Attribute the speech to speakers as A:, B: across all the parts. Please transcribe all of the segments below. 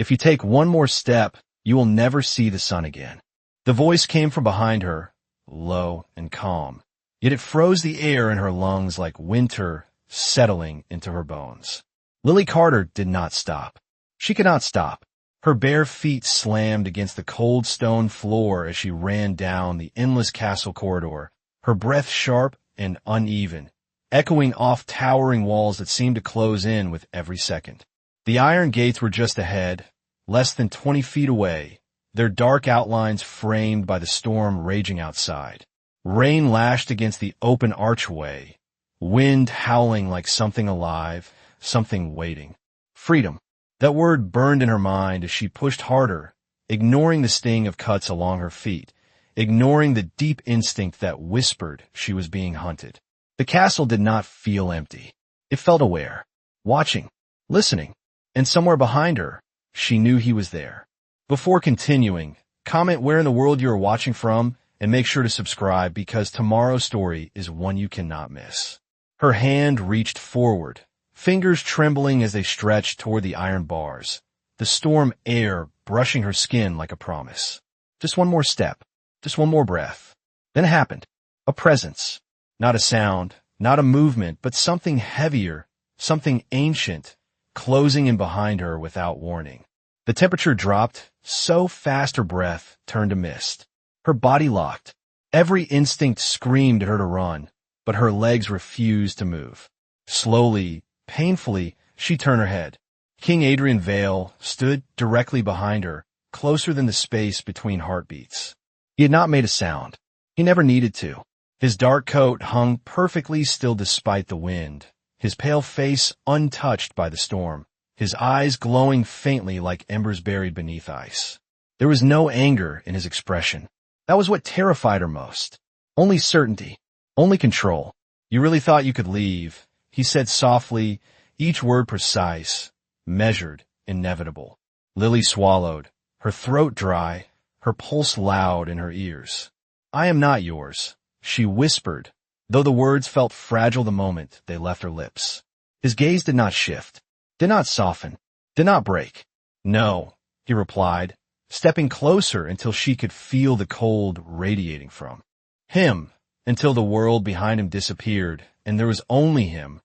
A: If you take one more step, you will never see the sun again. The voice came from behind her, low and calm, yet it froze the air in her lungs like winter settling into her bones. Lily Carter did not stop. She could not stop. Her bare feet slammed against the cold stone floor as she ran down the endless castle corridor, her breath sharp and uneven, echoing off towering walls that seemed to close in with every second. The iron gates were just ahead, less than 20 feet away, their dark outlines framed by the storm raging outside. Rain lashed against the open archway, wind howling like something alive, something waiting. Freedom. That word burned in her mind as she pushed harder, ignoring the sting of cuts along her feet, ignoring the deep instinct that whispered she was being hunted. The castle did not feel empty. It felt aware, watching, listening, and somewhere behind her, she knew he was there. Before continuing, comment where in the world you are watching from and make sure to subscribe because tomorrow's story is one you cannot miss. Her hand reached forward, fingers trembling as they stretched toward the iron bars, the storm air brushing her skin like a promise. Just one more step, just one more breath. Then it happened. A presence. Not a sound, not a movement, but something heavier, something ancient, closing in behind her without warning. The temperature dropped so fast her breath turned to mist. Her body locked. Every instinct screamed at her to run, but her legs refused to move. Slowly, painfully, she turned her head. King Adrian Vale stood directly behind her, closer than the space between heartbeats. He had not made a sound. He never needed to. His dark coat hung perfectly still despite the wind, his pale face untouched by the storm, his eyes glowing faintly like embers buried beneath ice. There was no anger in his expression. That was what terrified her most. Only certainty. Only control. You really thought you could leave, he said softly, each word precise, measured, inevitable. Lily swallowed, her throat dry, her pulse loud in her ears. I am not yours, she whispered, though the words felt fragile the moment they left her lips. His gaze did not shift, did not soften, did not break. No, he replied, stepping closer until she could feel the cold radiating from him, until the world behind him disappeared, and there was only him,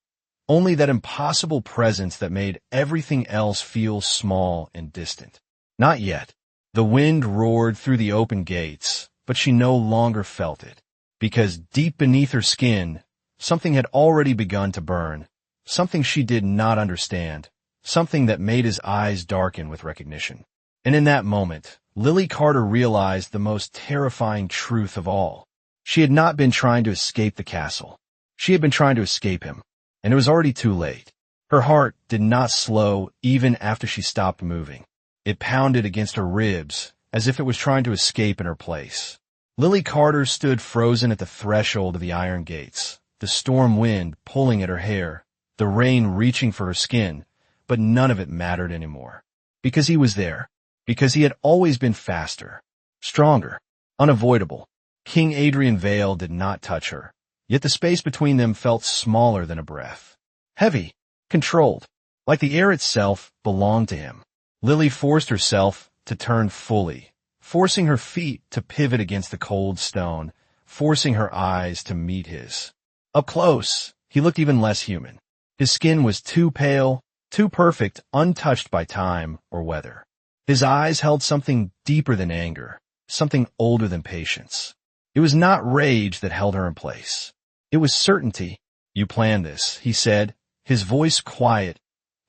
A: only that impossible presence that made everything else feel small and distant. Not yet. The wind roared through the open gates, but she no longer felt it, because deep beneath her skin, something had already begun to burn, something she did not understand, something that made his eyes darken with recognition. And in that moment, Lily Carter realized the most terrifying truth of all. She had not been trying to escape the castle. She had been trying to escape him, and it was already too late. Her heart did not slow even after she stopped moving. It pounded against her ribs as if it was trying to escape in her place. Lily Carter stood frozen at the threshold of the iron gates, the storm wind pulling at her hair, the rain reaching for her skin, but none of it mattered anymore. Because he was there. Because he had always been faster, stronger, unavoidable. King Adrian Vale did not touch her, yet the space between them felt smaller than a breath. Heavy, controlled, like the air itself belonged to him. Lily forced herself to turn fully, forcing her feet to pivot against the cold stone, forcing her eyes to meet his. Up close, he looked even less human. His skin was too pale, too perfect, untouched by time or weather. His eyes held something deeper than anger, something older than patience. It was not rage that held her in place. It was certainty. You planned this, he said, his voice quiet,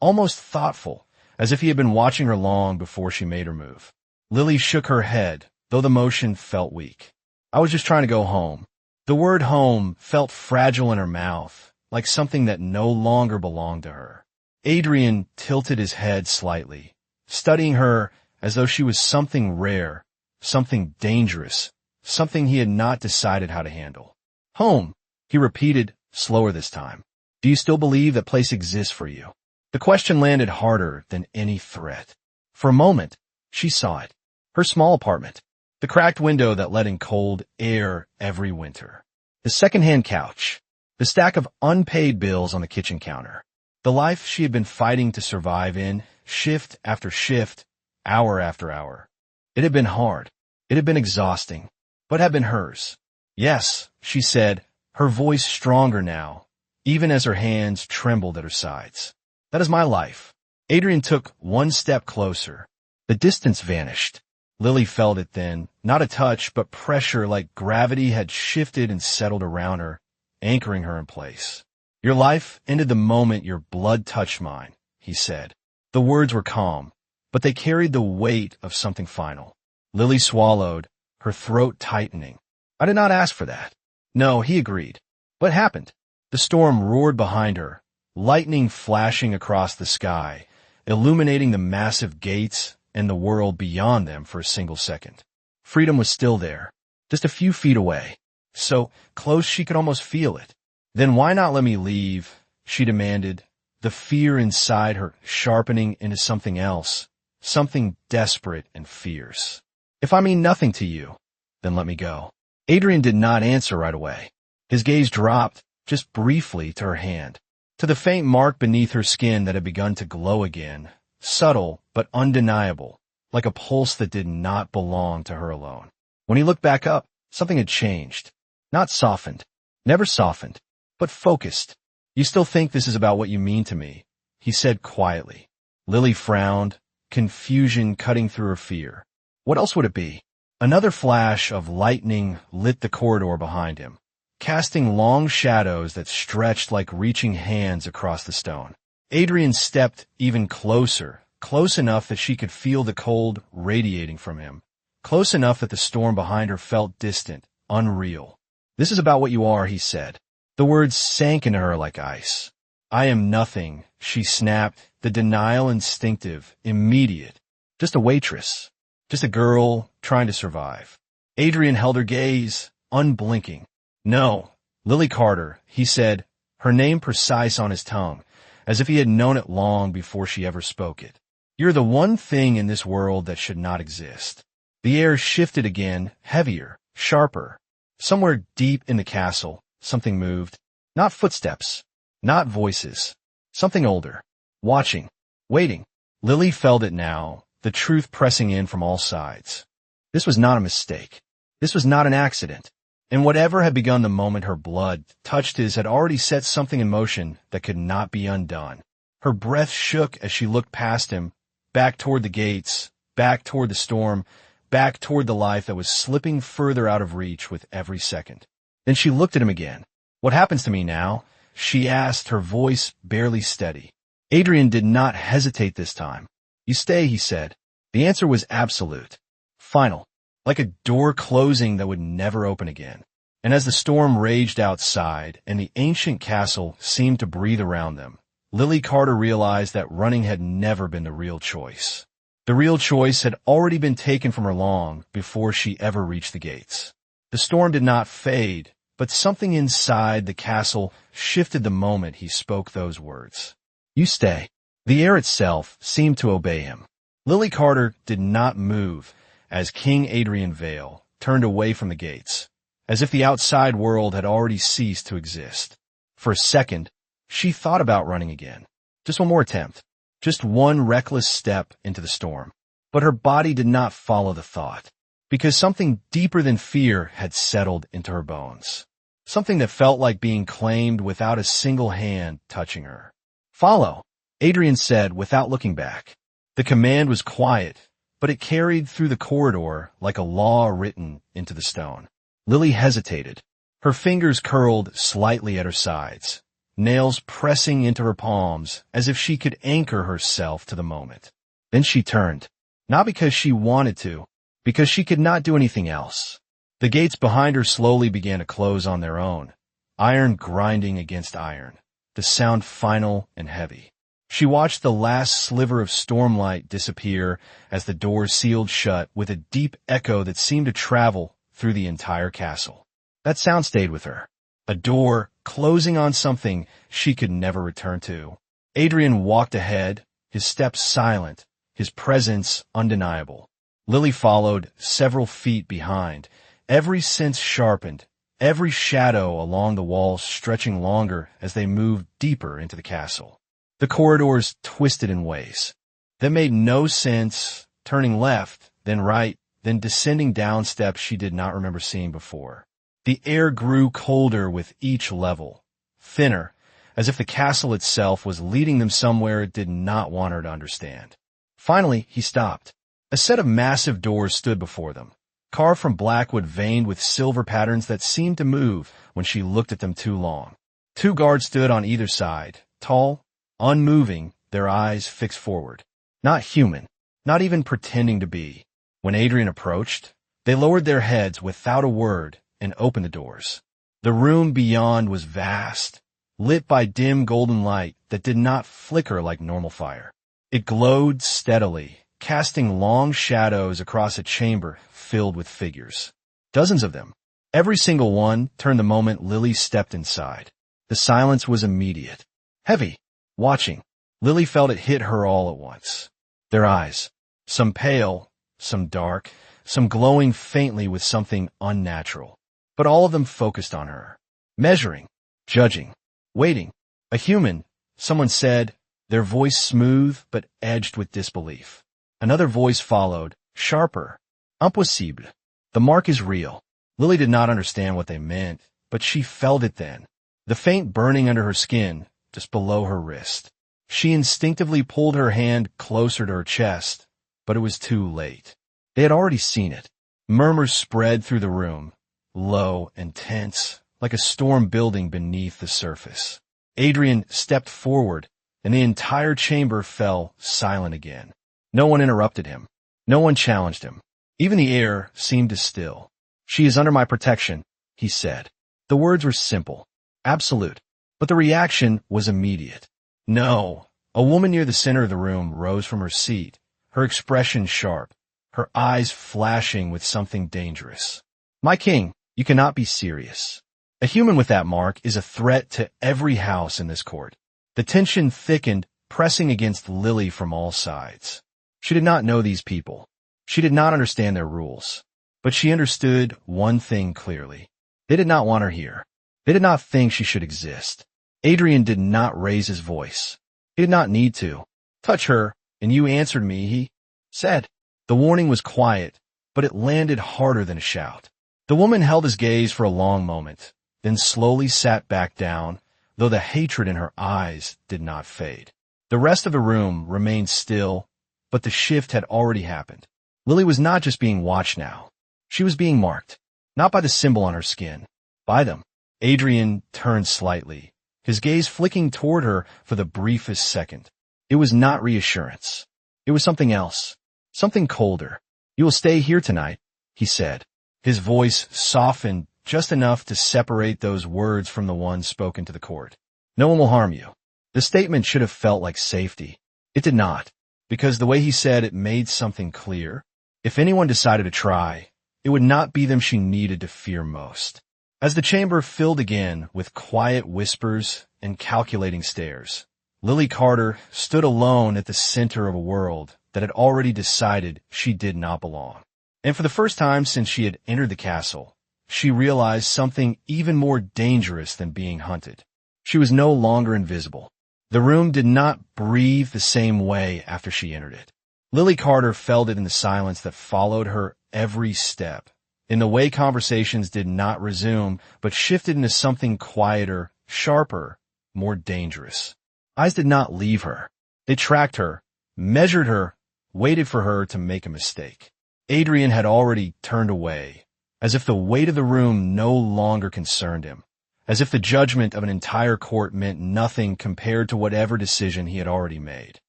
A: almost thoughtful, as if he had been watching her long before she made her move. Lily shook her head, though the motion felt weak. I was just trying to go home. The word home felt fragile in her mouth, like something that no longer belonged to her. Adrian tilted his head slightly, studying her as though she was something rare, something dangerous, something he had not decided how to handle. Home, he repeated, slower this time. Do you still believe that place exists for you? The question landed harder than any threat. For a moment, she saw it. Her small apartment. The cracked window that let in cold air every winter. The second-hand couch. The stack of unpaid bills on the kitchen counter. The life she had been fighting to survive in, shift after shift, hour after hour. It had been hard. It had been exhausting, but had been hers. Yes, she said, her voice stronger now, even as her hands trembled at her sides. That is my life. Adrian took one step closer. The distance vanished. Lily felt it then, not a touch, but pressure like gravity had shifted and settled around her, anchoring her in place. Your life ended the moment your blood touched mine, he said. The words were calm, but they carried the weight of something final. Lily swallowed, her throat tightening. I did not ask for that. No, he agreed. What happened? The storm roared behind her, lightning flashing across the sky, illuminating the massive gates and the world beyond them for a single second. Freedom was still there, just a few feet away, so close she could almost feel it. Then why not let me leave? She demanded, the fear inside her sharpening into something else, something desperate and fierce. If I mean nothing to you, then let me go. Adrian did not answer right away. His gaze dropped, just briefly, to her hand, to the faint mark beneath her skin that had begun to glow again, subtle but undeniable, like a pulse that did not belong to her alone. When he looked back up, something had changed. Not softened, never softened, but focused. You still think this is about what you mean to me, he said quietly. Lily frowned, confusion cutting through her fear. What else would it be? Another flash of lightning lit the corridor behind him, casting long shadows that stretched like reaching hands across the stone. Adrian stepped even closer, close enough that she could feel the cold radiating from him, close enough that the storm behind her felt distant, unreal. This is about what you are, he said. The words sank into her like ice. I am nothing, she snapped, the denial instinctive, immediate. Just a waitress. Just a girl trying to survive. Adrian held her gaze, unblinking. No, Lily Carter, he said, her name precise on his tongue, as if he had known it long before she ever spoke it. You're the one thing in this world that should not exist. The air shifted again, heavier, sharper. Somewhere deep in the castle, something moved. Not footsteps, not voices. Something older. Watching. Waiting. Lily felt it now, the truth pressing in from all sides. This was not a mistake. This was not an accident. And whatever had begun the moment her blood touched his had already set something in motion that could not be undone. Her breath shook as she looked past him, back toward the gates, back toward the storm, back toward the life that was slipping further out of reach with every second. Then she looked at him again. What happens to me now? She asked, her voice barely steady. Adrian did not hesitate this time. You stay, he said. The answer was absolute. Final. Like a door closing that would never open again. And as the storm raged outside and the ancient castle seemed to breathe around them, Lily Carter realized that running had never been the real choice. The real choice had already been taken from her long before she ever reached the gates. The storm did not fade, but something inside the castle shifted the moment he spoke those words. You stay. The air itself seemed to obey him. Lily Carter did not move as King Adrian Vale turned away from the gates, as if the outside world had already ceased to exist. For a second, she thought about running again. Just one more attempt. Just one reckless step into the storm. But her body did not follow the thought, because something deeper than fear had settled into her bones. Something that felt like being claimed without a single hand touching her. Follow, Adrian said without looking back. The command was quiet, but it carried through the corridor like a law written into the stone. Lily hesitated. Her fingers curled slightly at her sides, nails pressing into her palms as if she could anchor herself to the moment. Then she turned, not because she wanted to, because she could not do anything else. The gates behind her slowly began to close on their own, iron grinding against iron, the sound final and heavy. She watched the last sliver of stormlight disappear as the doors sealed shut with a deep echo that seemed to travel through the entire castle. That sound stayed with her. A door closing on something she could never return to. Adrian walked ahead, his steps silent, his presence undeniable. Lily followed several feet behind, every sense sharpened, every shadow along the walls stretching longer as they moved deeper into the castle. The corridors twisted in ways that made no sense, turning left, then right, then descending down steps she did not remember seeing before. The air grew colder with each level, thinner, as if the castle itself was leading them somewhere it did not want her to understand. Finally, he stopped. A set of massive doors stood before them, carved from blackwood veined with silver patterns that seemed to move when she looked at them too long. 2 guards stood on either side, tall, unmoving, their eyes fixed forward. Not human, not even pretending to be. When Adrian approached, they lowered their heads without a word and opened the doors. The room beyond was vast, lit by dim golden light that did not flicker like normal fire. It glowed steadily, casting long shadows across a chamber filled with figures. Dozens of them. Every single one turned the moment Lily stepped inside. The silence was immediate. Heavy. Watching. Lily felt it hit her all at once. Their eyes. Some pale, some dark, some glowing faintly with something unnatural. But all of them focused on her. Measuring. Judging. Waiting. A human, someone said, their voice smooth but edged with disbelief. Another voice followed, sharper. Impossible. The mark is real. Lily did not understand what they meant, but she felt it then. The faint burning under her skin, just below her wrist. She instinctively pulled her hand closer to her chest, but it was too late. They had already seen it. Murmurs spread through the room, low and tense, like a storm building beneath the surface. Adrian stepped forward, and the entire chamber fell silent again. No one interrupted him. No one challenged him. Even the air seemed to still. "She is under my protection," he said. The words were simple, absolute, but the reaction was immediate. No. A woman near the center of the room rose from her seat, her expression sharp, her eyes flashing with something dangerous. "My king, you cannot be serious. A human with that mark is a threat to every house in this court." The tension thickened, pressing against Lily from all sides. She did not know these people. She did not understand their rules. But she understood one thing clearly. They did not want her here. They did not think she should exist. Adrian did not raise his voice. He did not need to. "Touch her, and you answered me," he said. The warning was quiet, but it landed harder than a shout. The woman held his gaze for a long moment, then slowly sat back down, though the hatred in her eyes did not fade. The rest of the room remained still, but the shift had already happened. Lily was not just being watched now. She was being marked, not by the symbol on her skin, by them. Adrian turned slightly, his gaze flicking toward her for the briefest second. It was not reassurance. It was something else, something colder. "You will stay here tonight," he said. His voice softened just enough to separate those words from the ones spoken to the court. "No one will harm you." The statement should have felt like safety. It did not, because the way he said it made something clear. If anyone decided to try, it would not be them she needed to fear most. As the chamber filled again with quiet whispers and calculating stares, Lily Carter stood alone at the center of a world that had already decided she did not belong. And for the first time since she had entered the castle, she realized something even more dangerous than being hunted. She was no longer invisible. The room did not breathe the same way after she entered it. Lily Carter felt it in the silence that followed her every step, in the way conversations did not resume, but shifted into something quieter, sharper, more dangerous. Eyes did not leave her. They tracked her, measured her, waited for her to make a mistake. Adrian had already turned away, as if the weight of the room no longer concerned him, as if the judgment of an entire court meant nothing compared to whatever decision he had already made.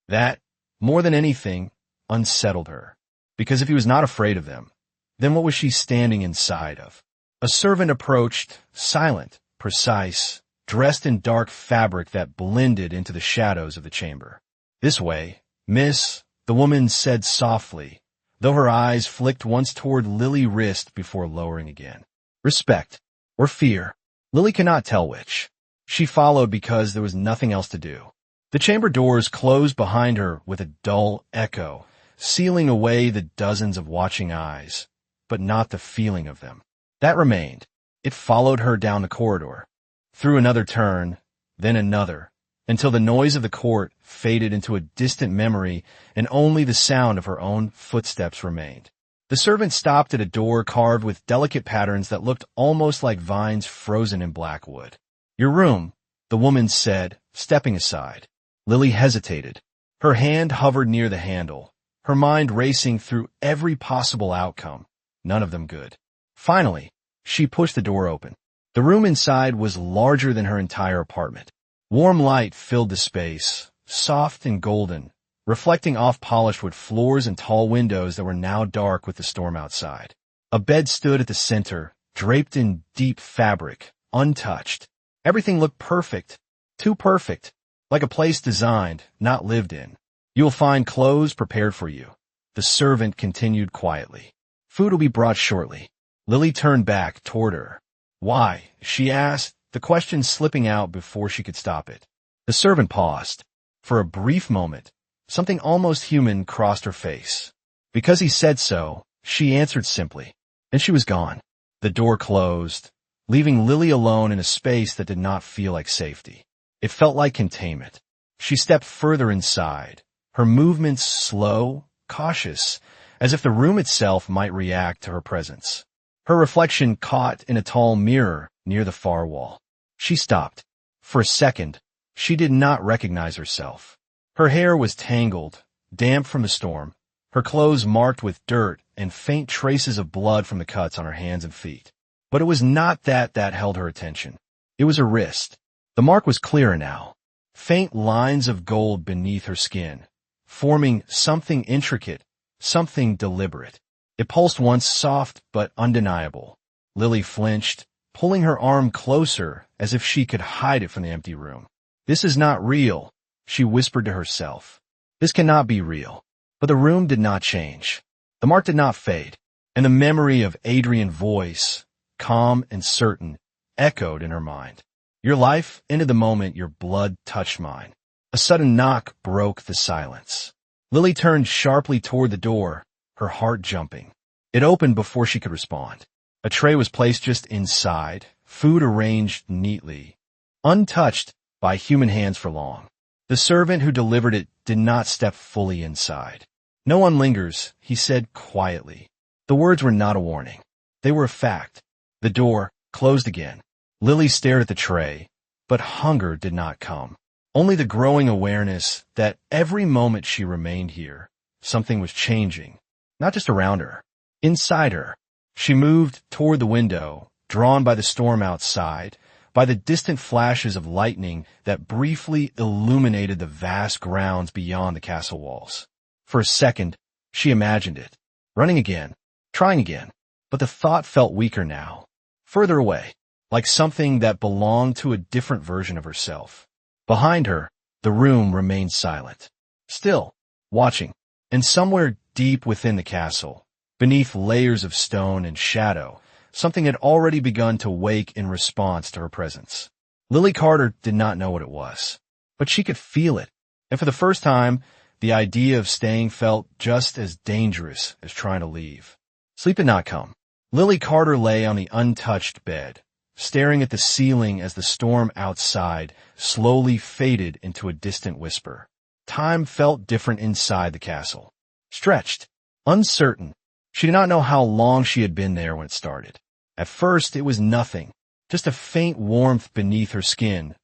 A: That, more than anything, unsettled her, because if he was not afraid of them, then what was she standing inside of? A servant approached, silent, precise, dressed in dark fabric that blended into the shadows of the chamber. "This way, miss," the woman said softly, though her eyes flicked once toward Lily's wrist before lowering again. Respect, or fear. Lily cannot tell which. She followed because there was nothing else to do. The chamber doors closed behind her with a dull echo, sealing away the dozens of watching eyes, but not the feeling of them. That remained. It followed her down the corridor, through another turn, then another, until the noise of the court faded into a distant memory and only the sound of her own footsteps remained. The servant stopped at a door carved with delicate patterns that looked almost like vines frozen in black wood. "Your room," the woman said, stepping aside. Lily hesitated. Her hand hovered near the handle, her mind racing through every possible outcome, none of them good. Finally, she pushed the door open. The room inside was larger than her entire apartment. Warm light filled the space, soft and golden, reflecting off polished wood floors and tall windows that were now dark with the storm outside. A bed stood at the center, draped in deep fabric, untouched. Everything looked perfect, too perfect, like a place designed, not lived in. "You will find clothes prepared for you," the servant continued quietly. "Food will be brought shortly." Lily turned back toward her. "Why?" she asked, the question slipping out before she could stop it. The servant paused. For a brief moment, something almost human crossed her face. Because he said so, she answered simply, and she was gone. The door closed, leaving Lily alone in a space that did not feel like safety. It felt like containment. She stepped further inside, her movements slow, cautious, as if the room itself might react to her presence. Her reflection caught in a tall mirror near the far wall. She stopped. For a second, she did not recognize herself. Her hair was tangled, damp from the storm, her clothes marked with dirt and faint traces of blood from the cuts on her hands and feet. But it was not that held her attention. It was her wrist. The mark was clearer now. Faint lines of gold beneath her skin, forming something intricate, something deliberate. It pulsed once soft but undeniable. Lily flinched, pulling her arm closer as if she could hide it from the empty room. "This is not real," she whispered to herself. "This cannot be real." But the room did not change. The mark did not fade, and the memory of Adrian's voice, calm and certain, echoed in her mind. "Your life ended the moment your blood touched mine." A sudden knock broke the silence. Lily turned sharply toward the door, her heart jumping. It opened before she could respond. A tray was placed just inside, food arranged neatly, untouched by human hands for long. The servant who delivered it did not step fully inside. "No one lingers," he said quietly. The words were not a warning. They were a fact. The door closed again. Lily stared at the tray, but hunger did not come. Only the growing awareness that every moment she remained here, something was changing, not just around her, inside her. She moved toward the window, drawn by the storm outside, by the distant flashes of lightning that briefly illuminated the vast grounds beyond the castle walls. For a second, she imagined it, running again, trying again, but the thought felt weaker now, further away, like something that belonged to a different version of herself. Behind her, the room remained silent, still, watching, and somewhere deep within the castle, beneath layers of stone and shadow, something had already begun to wake in response to her presence. Lily Carter did not know what it was, but she could feel it, and for the first time, the idea of staying felt just as dangerous as trying to leave. Sleep did not come. Lily Carter lay on the untouched bed, staring at the ceiling as the storm outside slowly faded into a distant whisper. Time felt different inside the castle. Stretched, uncertain. She did not know how long she had been there when it started. At first, it was nothing, just a faint warmth beneath her skin,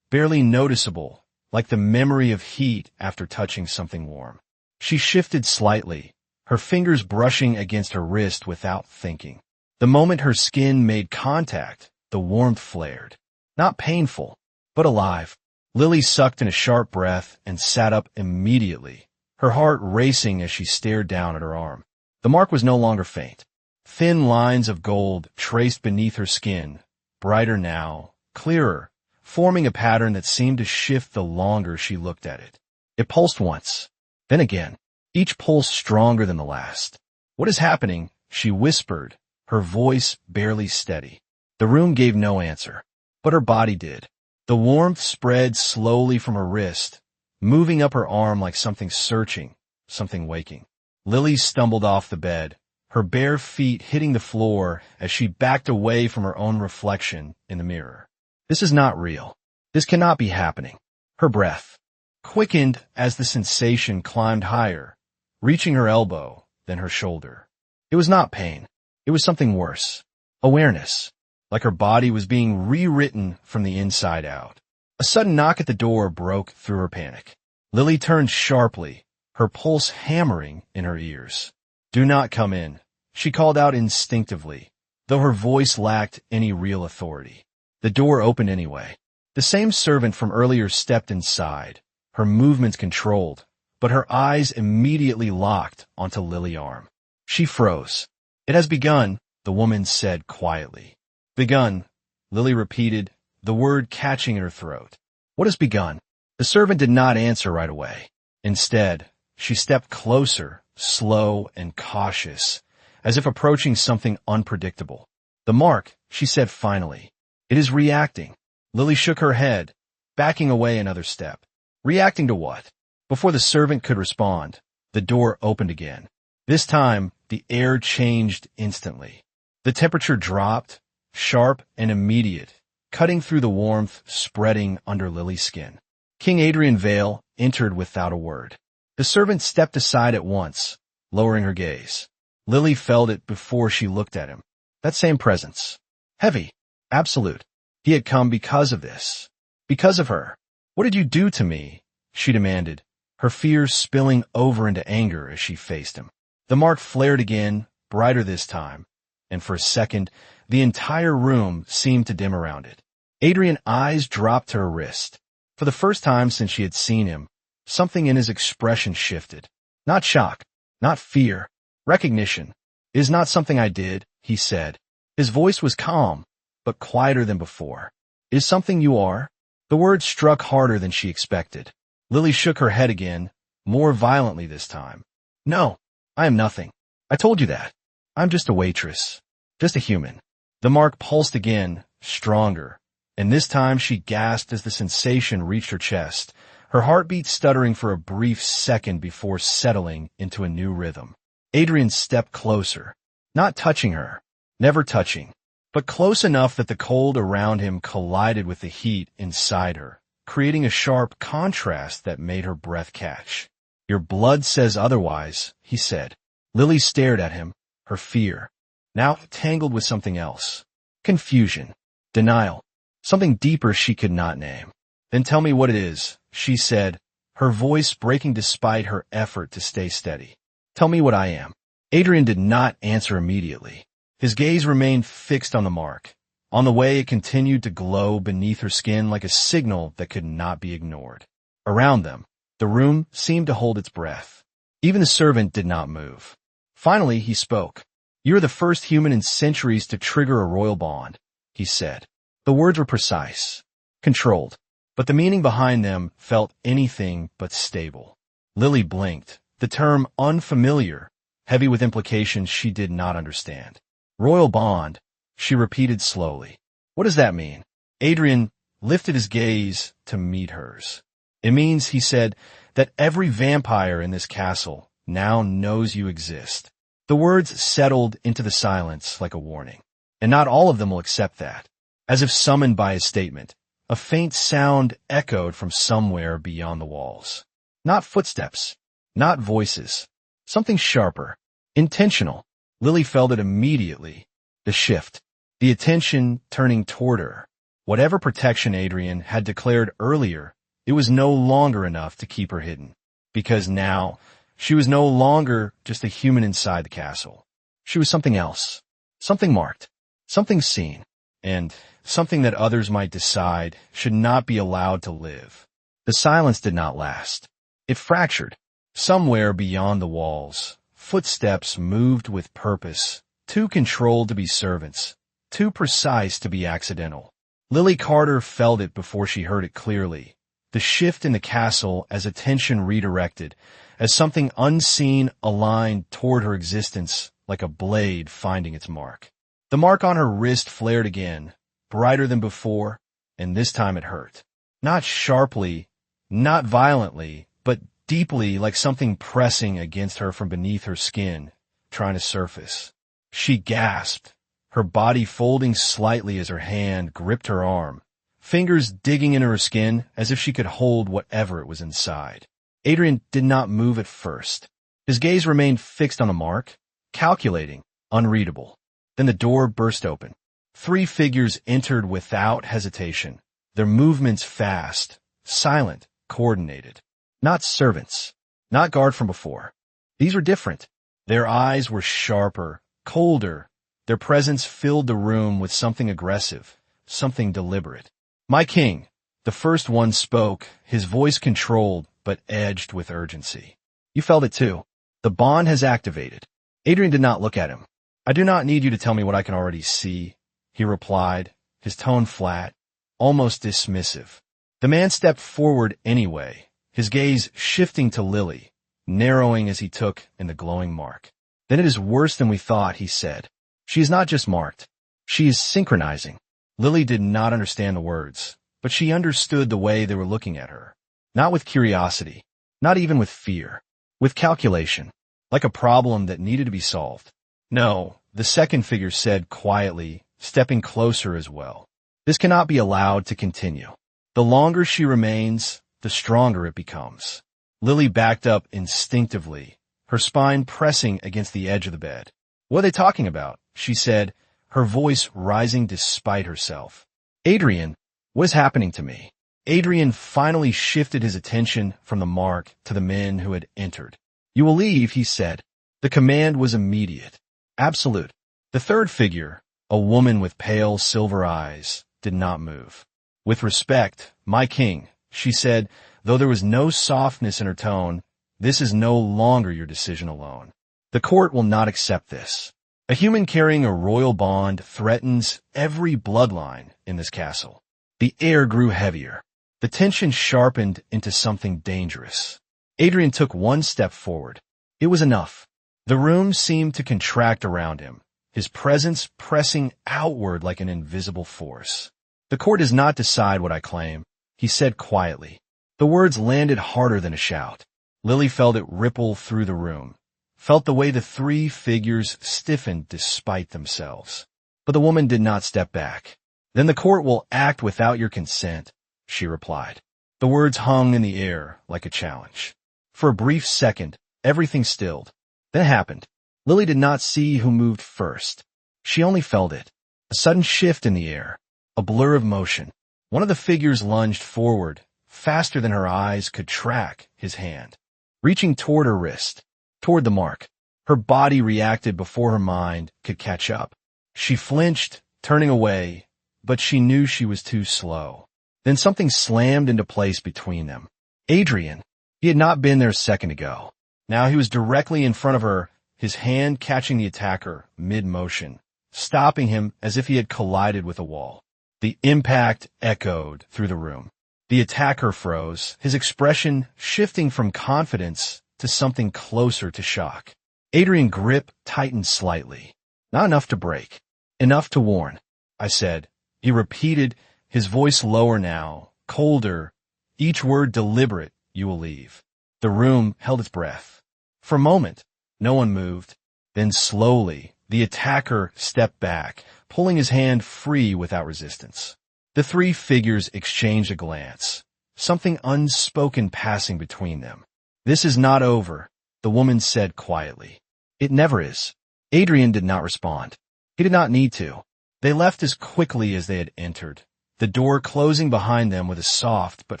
A: barely noticeable, like the memory of heat after touching something warm. She shifted slightly, her fingers brushing against her wrist without thinking. The moment her skin made contact, the warmth flared. Not painful, but alive. Lily sucked in a sharp breath and sat up immediately, her heart racing as she stared down at her arm. The mark was no longer faint. Thin lines of gold traced beneath her skin, brighter now, clearer, forming a pattern that seemed to shift the longer she looked at it. It pulsed once, then again, each pulse stronger than the last. "What is happening?" she whispered, her voice barely steady. The room gave no answer, but her body did. The warmth spread slowly from her wrist, moving up her arm like something searching, something waking. Lily stumbled off the bed, her bare feet hitting the floor as she backed away from her own reflection in the mirror. "This is not real. This cannot be happening." Her breath quickened as the sensation climbed higher, reaching her elbow, then her shoulder. It was not pain. It was something worse. Awareness. Like her body was being rewritten from the inside out. A sudden knock at the door broke through her panic. Lily turned sharply, her pulse hammering in her ears. "Do not come in," she called out instinctively, though her voice lacked any real authority. The door opened anyway. The same servant from earlier stepped inside, her movements controlled, but her eyes immediately locked onto Lily's arm. She froze. "It has begun," the woman said quietly. "Begun," Lily repeated, the word catching in her throat. "What has begun?" The servant did not answer right away. Instead, she stepped closer, slow and cautious, as if approaching something unpredictable. "The mark," she said finally. "It is reacting." Lily shook her head, backing away another step. Reacting to what? Before the servant could respond, the door opened again. This time, the air changed instantly. The temperature dropped, sharp and immediate, cutting through the warmth spreading under Lily's skin. King Adrian Vale entered without a word. The servant stepped aside at once, lowering her gaze. Lily felt it before she looked at him. That same presence. Heavy. Absolute. He had come because of this. Because of her. "What did you do to me?" she demanded, her fears spilling over into anger as she faced him. The mark flared again, brighter this time, and for a second, the entire room seemed to dim around it. Adrian's eyes dropped to her wrist. For the first time since she had seen him, something in his expression shifted. Not shock, not fear, recognition. "It is not something I did," he said. His voice was calm, but quieter than before. "It is something you are?" The words struck harder than she expected. Lily shook her head again, more violently this time. "No, I am nothing. I told you that. I'm just a waitress. Just a human." The mark pulsed again, stronger, and this time she gasped as the sensation reached her chest, her heartbeat stuttering for a brief second before settling into a new rhythm. Adrian stepped closer, not touching her, never touching, but close enough that the cold around him collided with the heat inside her, creating a sharp contrast that made her breath catch. "Your blood says otherwise," he said. Lily stared at him, her fear, now tangled with something else. Confusion, denial, something deeper she could not name. "Then tell me what it is," she said, her voice breaking despite her effort to stay steady. "Tell me what I am." Adrian did not answer immediately. His gaze remained fixed on the mark, on the way it continued to glow beneath her skin like a signal that could not be ignored. Around them, the room seemed to hold its breath. Even the servant did not move. Finally, he spoke. "You are the first human in centuries to trigger a royal bond," he said. The words were precise, controlled, but the meaning behind them felt anything but stable. Lily blinked, the term unfamiliar, heavy with implications she did not understand. "Royal bond," she repeated slowly. "What does that mean?" Adrian lifted his gaze to meet hers. "It means," he said, "that every vampire in this castle now knows you exist." The words settled into the silence like a warning. And not all of them will accept that. As if summoned by his statement, a faint sound echoed from somewhere beyond the walls. Not footsteps, not voices. Something sharper, intentional. Lily felt it immediately. The shift. The attention turning toward her. Whatever protection Adrian had declared earlier, it was no longer enough to keep her hidden. Because now, she was no longer just a human inside the castle. She was something else. Something marked. Something seen. And something that others might decide should not be allowed to live. The silence did not last. It fractured. Somewhere beyond the walls, footsteps moved with purpose, too controlled to be servants, too precise to be accidental. Lily Carter felt it before she heard it clearly. The shift in the castle as attention redirected, as something unseen aligned toward her existence like a blade finding its mark. The mark on her wrist flared again, brighter than before, and this time it hurt. Not sharply, not violently, but deeply, like something pressing against her from beneath her skin, trying to surface. She gasped, her body folding slightly as her hand gripped her arm, fingers digging into her skin as if she could hold whatever it was inside. Adrian did not move at first. His gaze remained fixed on the mark, calculating, unreadable. Then the door burst open. 3 figures entered without hesitation, their movements fast, silent, coordinated. Not servants, not guard from before. These were different. Their eyes were sharper, colder. Their presence filled the room with something aggressive, something deliberate. "My king," the first one spoke, his voice controlled but edged with urgency. "You felt it too. The bond has activated." Adrian did not look at him. "I do not need you to tell me what I can already see," he replied, his tone flat, almost dismissive. The man stepped forward anyway, his gaze shifting to Lily, narrowing as he took in the glowing mark. "Then it is worse than we thought," he said. "She is not just marked. She is synchronizing." Lily did not understand the words, but she understood the way they were looking at her. Not with curiosity, not even with fear, with calculation, like a problem that needed to be solved. "No," the second figure said quietly, stepping closer as well. "This cannot be allowed to continue. The longer she remains, the stronger it becomes." Lily backed up instinctively, her spine pressing against the edge of the bed. "What are they talking about?" she said, her voice rising despite herself. "Adrian, what is happening to me?" Adrian finally shifted his attention from the mark to the men who had entered. "You will leave," he said. The command was immediate, absolute. The third figure, a woman with pale silver eyes, did not move. "With respect, my king," she said, though there was no softness in her tone, "this is no longer your decision alone. The court will not accept this. A human carrying a royal bond threatens every bloodline in this castle." The air grew heavier. The tension sharpened into something dangerous. Adrian took one step forward. It was enough. The room seemed to contract around him, his presence pressing outward like an invisible force. "The court does not decide what I claim," he said quietly. The words landed harder than a shout. Lily felt it ripple through the room, felt the way the 3 figures stiffened despite themselves. But the woman did not step back. "Then the court will act without your consent," she replied. The words hung in the air like a challenge. For a brief second, everything stilled. Then it happened. Lily did not see who moved first. She only felt it. A sudden shift in the air, a blur of motion. One of the figures lunged forward, faster than her eyes could track his hand, reaching toward her wrist, toward the mark. Her body reacted before her mind could catch up. She flinched, turning away, but she knew she was too slow. Then something slammed into place between them. Adrian. He had not been there a second ago. Now he was directly in front of her, his hand catching the attacker mid-motion, stopping him as if he had collided with a wall. The impact echoed through the room. The attacker froze, his expression shifting from confidence to something closer to shock. Adrian's grip tightened slightly. "Not enough to break. Enough to warn," I said. He repeated, his voice lower now, colder, each word deliberate. "You will leave." The room held its breath. For a moment, no one moved. Then slowly, the attacker stepped back, pulling his hand free without resistance. The 3 figures exchanged a glance, something unspoken passing between them. "This is not over," the woman said quietly. "It never is." Adrian did not respond. He did not need to. They left as quickly as they had entered, the door closing behind them with a soft but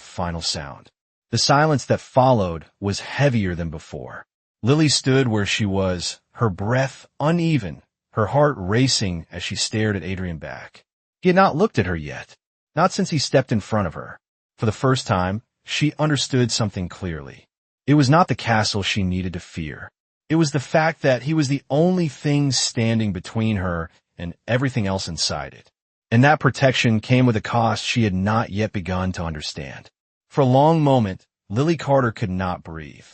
A: final sound. The silence that followed was heavier than before. Lily stood where she was, her breath uneven, her heart racing as she stared at Adrian back. He had not looked at her yet, not since he stepped in front of her. For the first time, she understood something clearly. It was not the castle she needed to fear. It was the fact that he was the only thing standing between her and everything else inside it. And that protection came with a cost she had not yet begun to understand. For a long moment, Lily Carter could not breathe.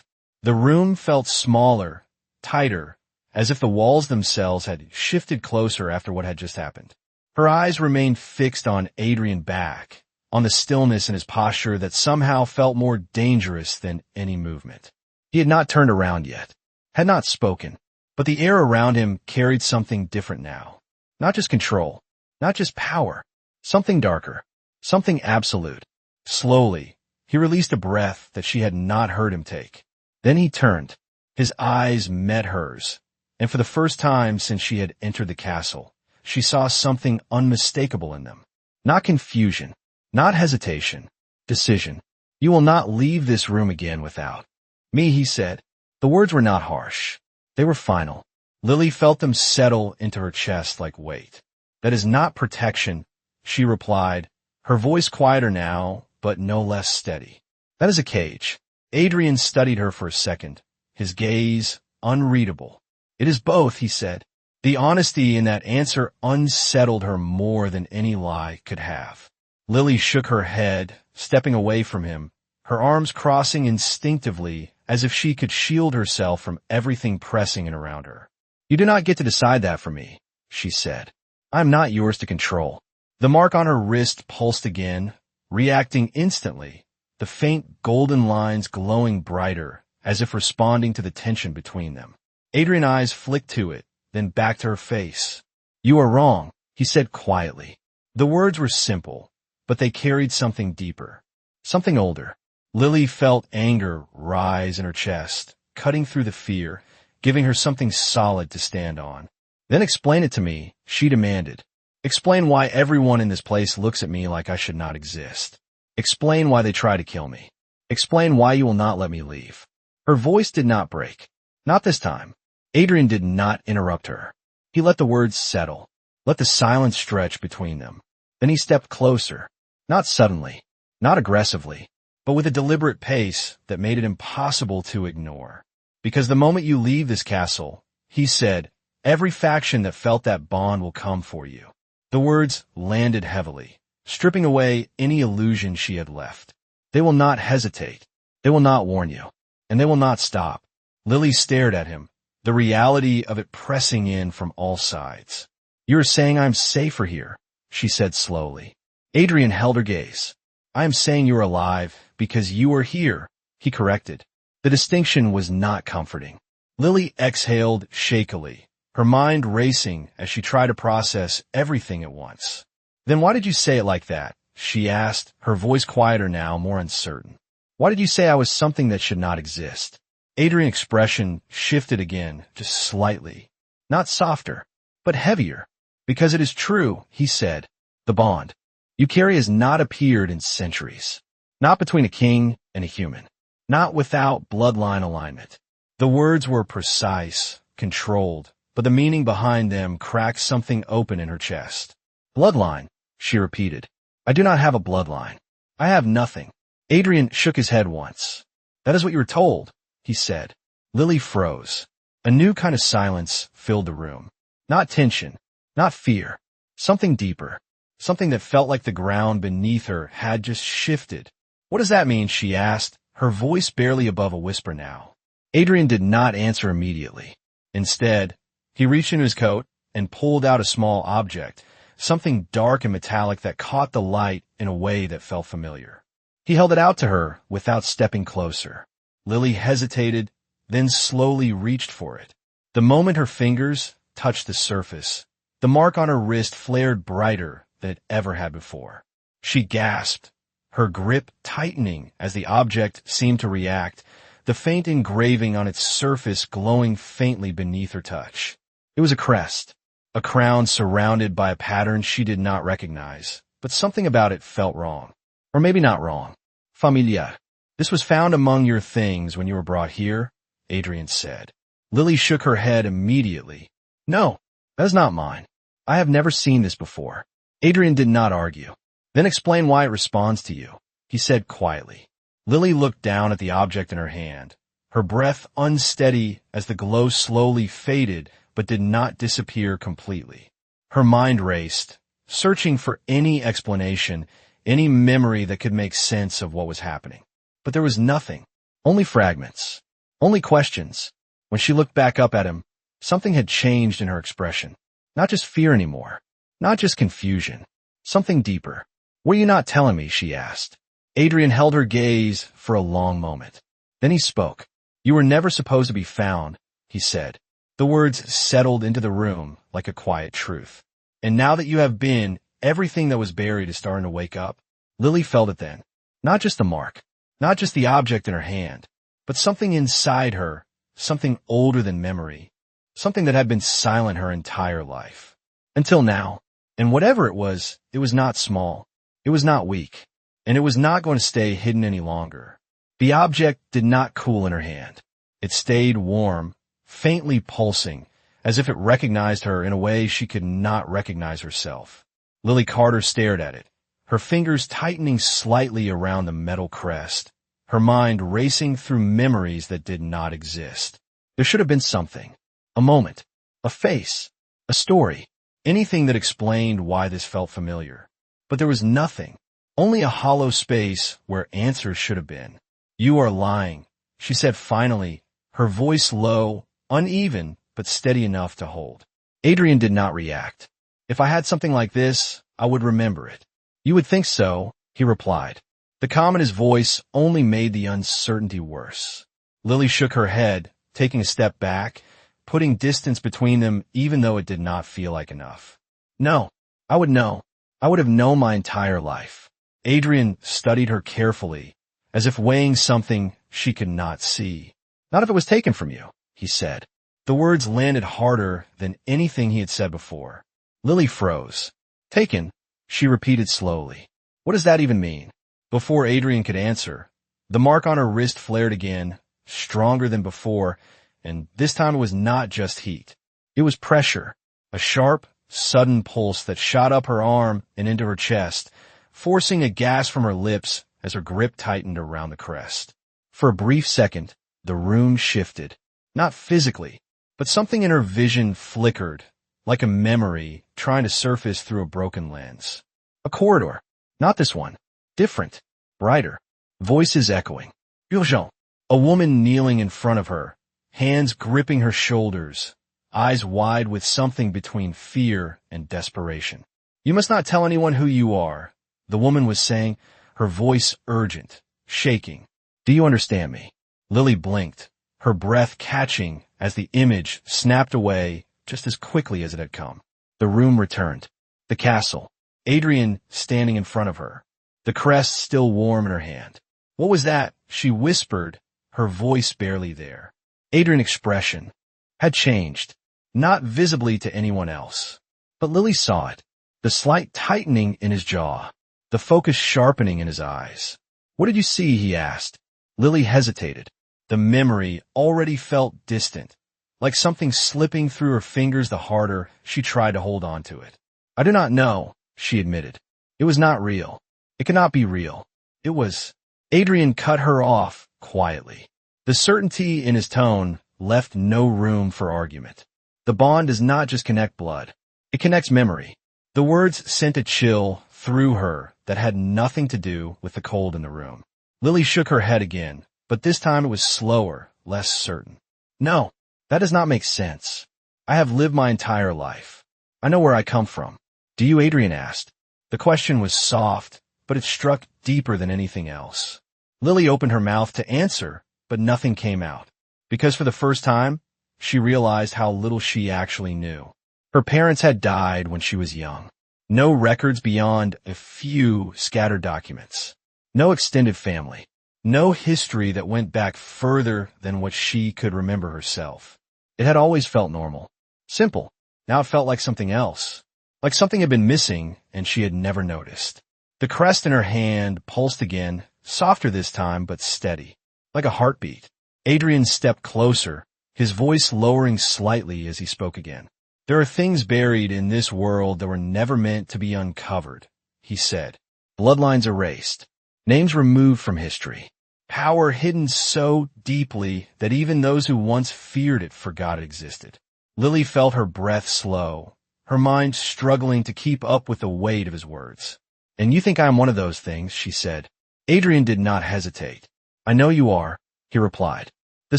A: The room felt smaller, tighter, as if the walls themselves had shifted closer after what had just happened. Her eyes remained fixed on Adrian back, on the stillness in his posture that somehow felt more dangerous than any movement. He had not turned around yet, had not spoken, but the air around him carried something different now. Not just control, not just power, something darker, Something absolute. Slowly, he released a breath that she had not heard him take. Then he turned. His eyes met hers, and for the first time since she had entered the castle, she saw something unmistakable in them. Not confusion, not hesitation, decision. "You will not leave this room again without me," he said. The words were not harsh. They were final. Lily felt them settle into her chest like weight. "That is not protection," she replied, her voice quieter now, but no less steady. "That is a cage." Adrian studied her for a second, his gaze unreadable. "It is both," he said. The honesty in that answer unsettled her more than any lie could have. Lily shook her head, stepping away from him, her arms crossing instinctively as if she could shield herself from everything pressing in around her. "You do not get to decide that for me," she said. "I am not yours to control." The mark on her wrist pulsed again, reacting instantly, the faint golden lines glowing brighter, as if responding to the tension between them. Adrian's eyes flicked to it, then back to her face. "You are wrong," he said quietly. The words were simple, but they carried something deeper, something older. Lily felt anger rise in her chest, cutting through the fear, giving her something solid to stand on. "Then explain it to me," she demanded. "Explain why everyone in this place looks at me like I should not exist. Explain why they try to kill me. Explain why you will not let me leave." Her voice did not break. Not this time. Adrian did not interrupt her. He let the words settle, let the silence stretch between them. Then he stepped closer, not suddenly, not aggressively, but with a deliberate pace that made it impossible to ignore. "Because the moment you leave this castle," he said, "every faction that felt that bond will come for you." The words landed heavily, stripping away any illusion she had left. "They will not hesitate. They will not warn you. And they will not stop." Lily stared at him, the reality of it pressing in from all sides. "You are saying I am safer here," she said slowly. Adrian held her gaze. "I am saying you are alive because you are here," he corrected. The distinction was not comforting. Lily exhaled shakily, her mind racing as she tried to process everything at once. "Then why did you say it like that?" she asked, her voice quieter now, more uncertain. "Why did you say I was something that should not exist?" Adrian's expression shifted again, just slightly. Not softer, but heavier. "Because it is true," he said. "The bond you carry has not appeared in centuries. Not between a king and a human. Not without bloodline alignment." The words were precise, controlled, but the meaning behind them cracked something open in her chest. "Bloodline," she repeated. "I do not have a bloodline. I have nothing." Adrian shook his head once. "That is what you were told," he said. Lily froze. A new kind of silence filled the room. Not tension, not fear. Something deeper. Something that felt like the ground beneath her had just shifted. "What does that mean?" she asked, her voice barely above a whisper now. Adrian did not answer immediately. Instead, he reached into his coat and pulled out a small object, something dark and metallic that caught the light in a way that felt familiar. He held it out to her without stepping closer. Lily hesitated, then slowly reached for it. The moment her fingers touched the surface, the mark on her wrist flared brighter than it ever had before. She gasped, her grip tightening as the object seemed to react, the faint engraving on its surface glowing faintly beneath her touch. It was a crest, a crown surrounded by a pattern she did not recognize, but something about it felt wrong. Or maybe not wrong. Familiar. "This was found among your things when you were brought here," Adrian said. Lily shook her head immediately. "No, that is not mine. I have never seen this before." Adrian did not argue. "Then explain why it responds to you," he said quietly. Lily looked down at the object in her hand, her breath unsteady as the glow slowly faded but did not disappear completely. Her mind raced, searching for any explanation, any memory that could make sense of what was happening. But there was nothing, only fragments, only questions. When she looked back up at him, something had changed in her expression. Not just fear anymore, not just confusion, something deeper. "What are you not telling me?" she asked. Adrian held her gaze for a long moment. Then he spoke. "You were never supposed to be found," he said. The words settled into the room like a quiet truth. "And now that you have been, everything that was buried is starting to wake up." Lily felt it then. Not just the mark, not just the object in her hand, but something inside her, something older than memory, something that had been silent her entire life. Until now. And whatever it was not small, it was not weak, and it was not going to stay hidden any longer. The object did not cool in her hand. It stayed warm, faintly pulsing, as if it recognized her in a way she could not recognize herself. Lily Carter stared at it, her fingers tightening slightly around the metal crest, her mind racing through memories that did not exist. There should have been something, a moment, a face, a story, anything that explained why this felt familiar. But there was nothing, only a hollow space where answers should have been. "You are lying," she said finally, her voice low, uneven, but steady enough to hold. Adrian did not react. "If I had something like this, I would remember it." "You would think so," he replied. The calm in his voice only made the uncertainty worse. Lily shook her head, taking a step back, putting distance between them even though it did not feel like enough. "No, I would know. I would have known my entire life." Adrian studied her carefully, as if weighing something she could not see. "Not if it was taken from you," he said. The words landed harder than anything he had said before. Lily froze. "Taken," she repeated slowly. "What does that even mean?" Before Adrian could answer, the mark on her wrist flared again, stronger than before, and this time it was not just heat. It was pressure, a sharp, sudden pulse that shot up her arm and into her chest, forcing a gasp from her lips as her grip tightened around the crest. For a brief second, the room shifted, not physically, but something in her vision flickered, like a memory trying to surface through a broken lens. A corridor. Not this one. Different. Brighter. Voices echoing. "Urgent." A woman kneeling in front of her, hands gripping her shoulders, eyes wide with something between fear and desperation. "You must not tell anyone who you are," the woman was saying, her voice urgent, shaking. "Do you understand me?" Lily blinked, her breath catching as the image snapped away just as quickly as it had come. The room returned. The castle. Adrian standing in front of her, the crest still warm in her hand. "What was that?" she whispered, her voice barely there. Adrian's expression had changed, not visibly to anyone else. But Lily saw it, the slight tightening in his jaw, the focus sharpening in his eyes. "What did you see?" he asked. Lily hesitated. The memory already felt distant, like something slipping through her fingers the harder she tried to hold on to it. "I do not know," she admitted. "It was not real. It cannot be real. It was—" Adrian cut her off quietly. The certainty in his tone left no room for argument. "The bond does not just connect blood. It connects memory." The words sent a chill through her that had nothing to do with the cold in the room. Lily shook her head again, but this time it was slower, less certain. "No, that does not make sense. I have lived my entire life. I know where I come from." "Do you?" Adrian asked. The question was soft, but it struck deeper than anything else. Lily opened her mouth to answer, but nothing came out. Because for the first time, she realized how little she actually knew. Her parents had died when she was young. No records beyond a few scattered documents. No extended family. No history that went back further than what she could remember herself. It had always felt normal. Simple. Now it felt like something else. Like something had been missing and she had never noticed. The crest in her hand pulsed again, softer this time but steady. Like a heartbeat. Adrian stepped closer, his voice lowering slightly as he spoke again. "There are things buried in this world that were never meant to be uncovered," he said. "Bloodlines erased. Names removed from history. Power hidden so deeply that even those who once feared it forgot it existed." Lily felt her breath slow, her mind struggling to keep up with the weight of his words. "And you think I am one of those things," she said. Adrian did not hesitate. "I know you are," he replied. The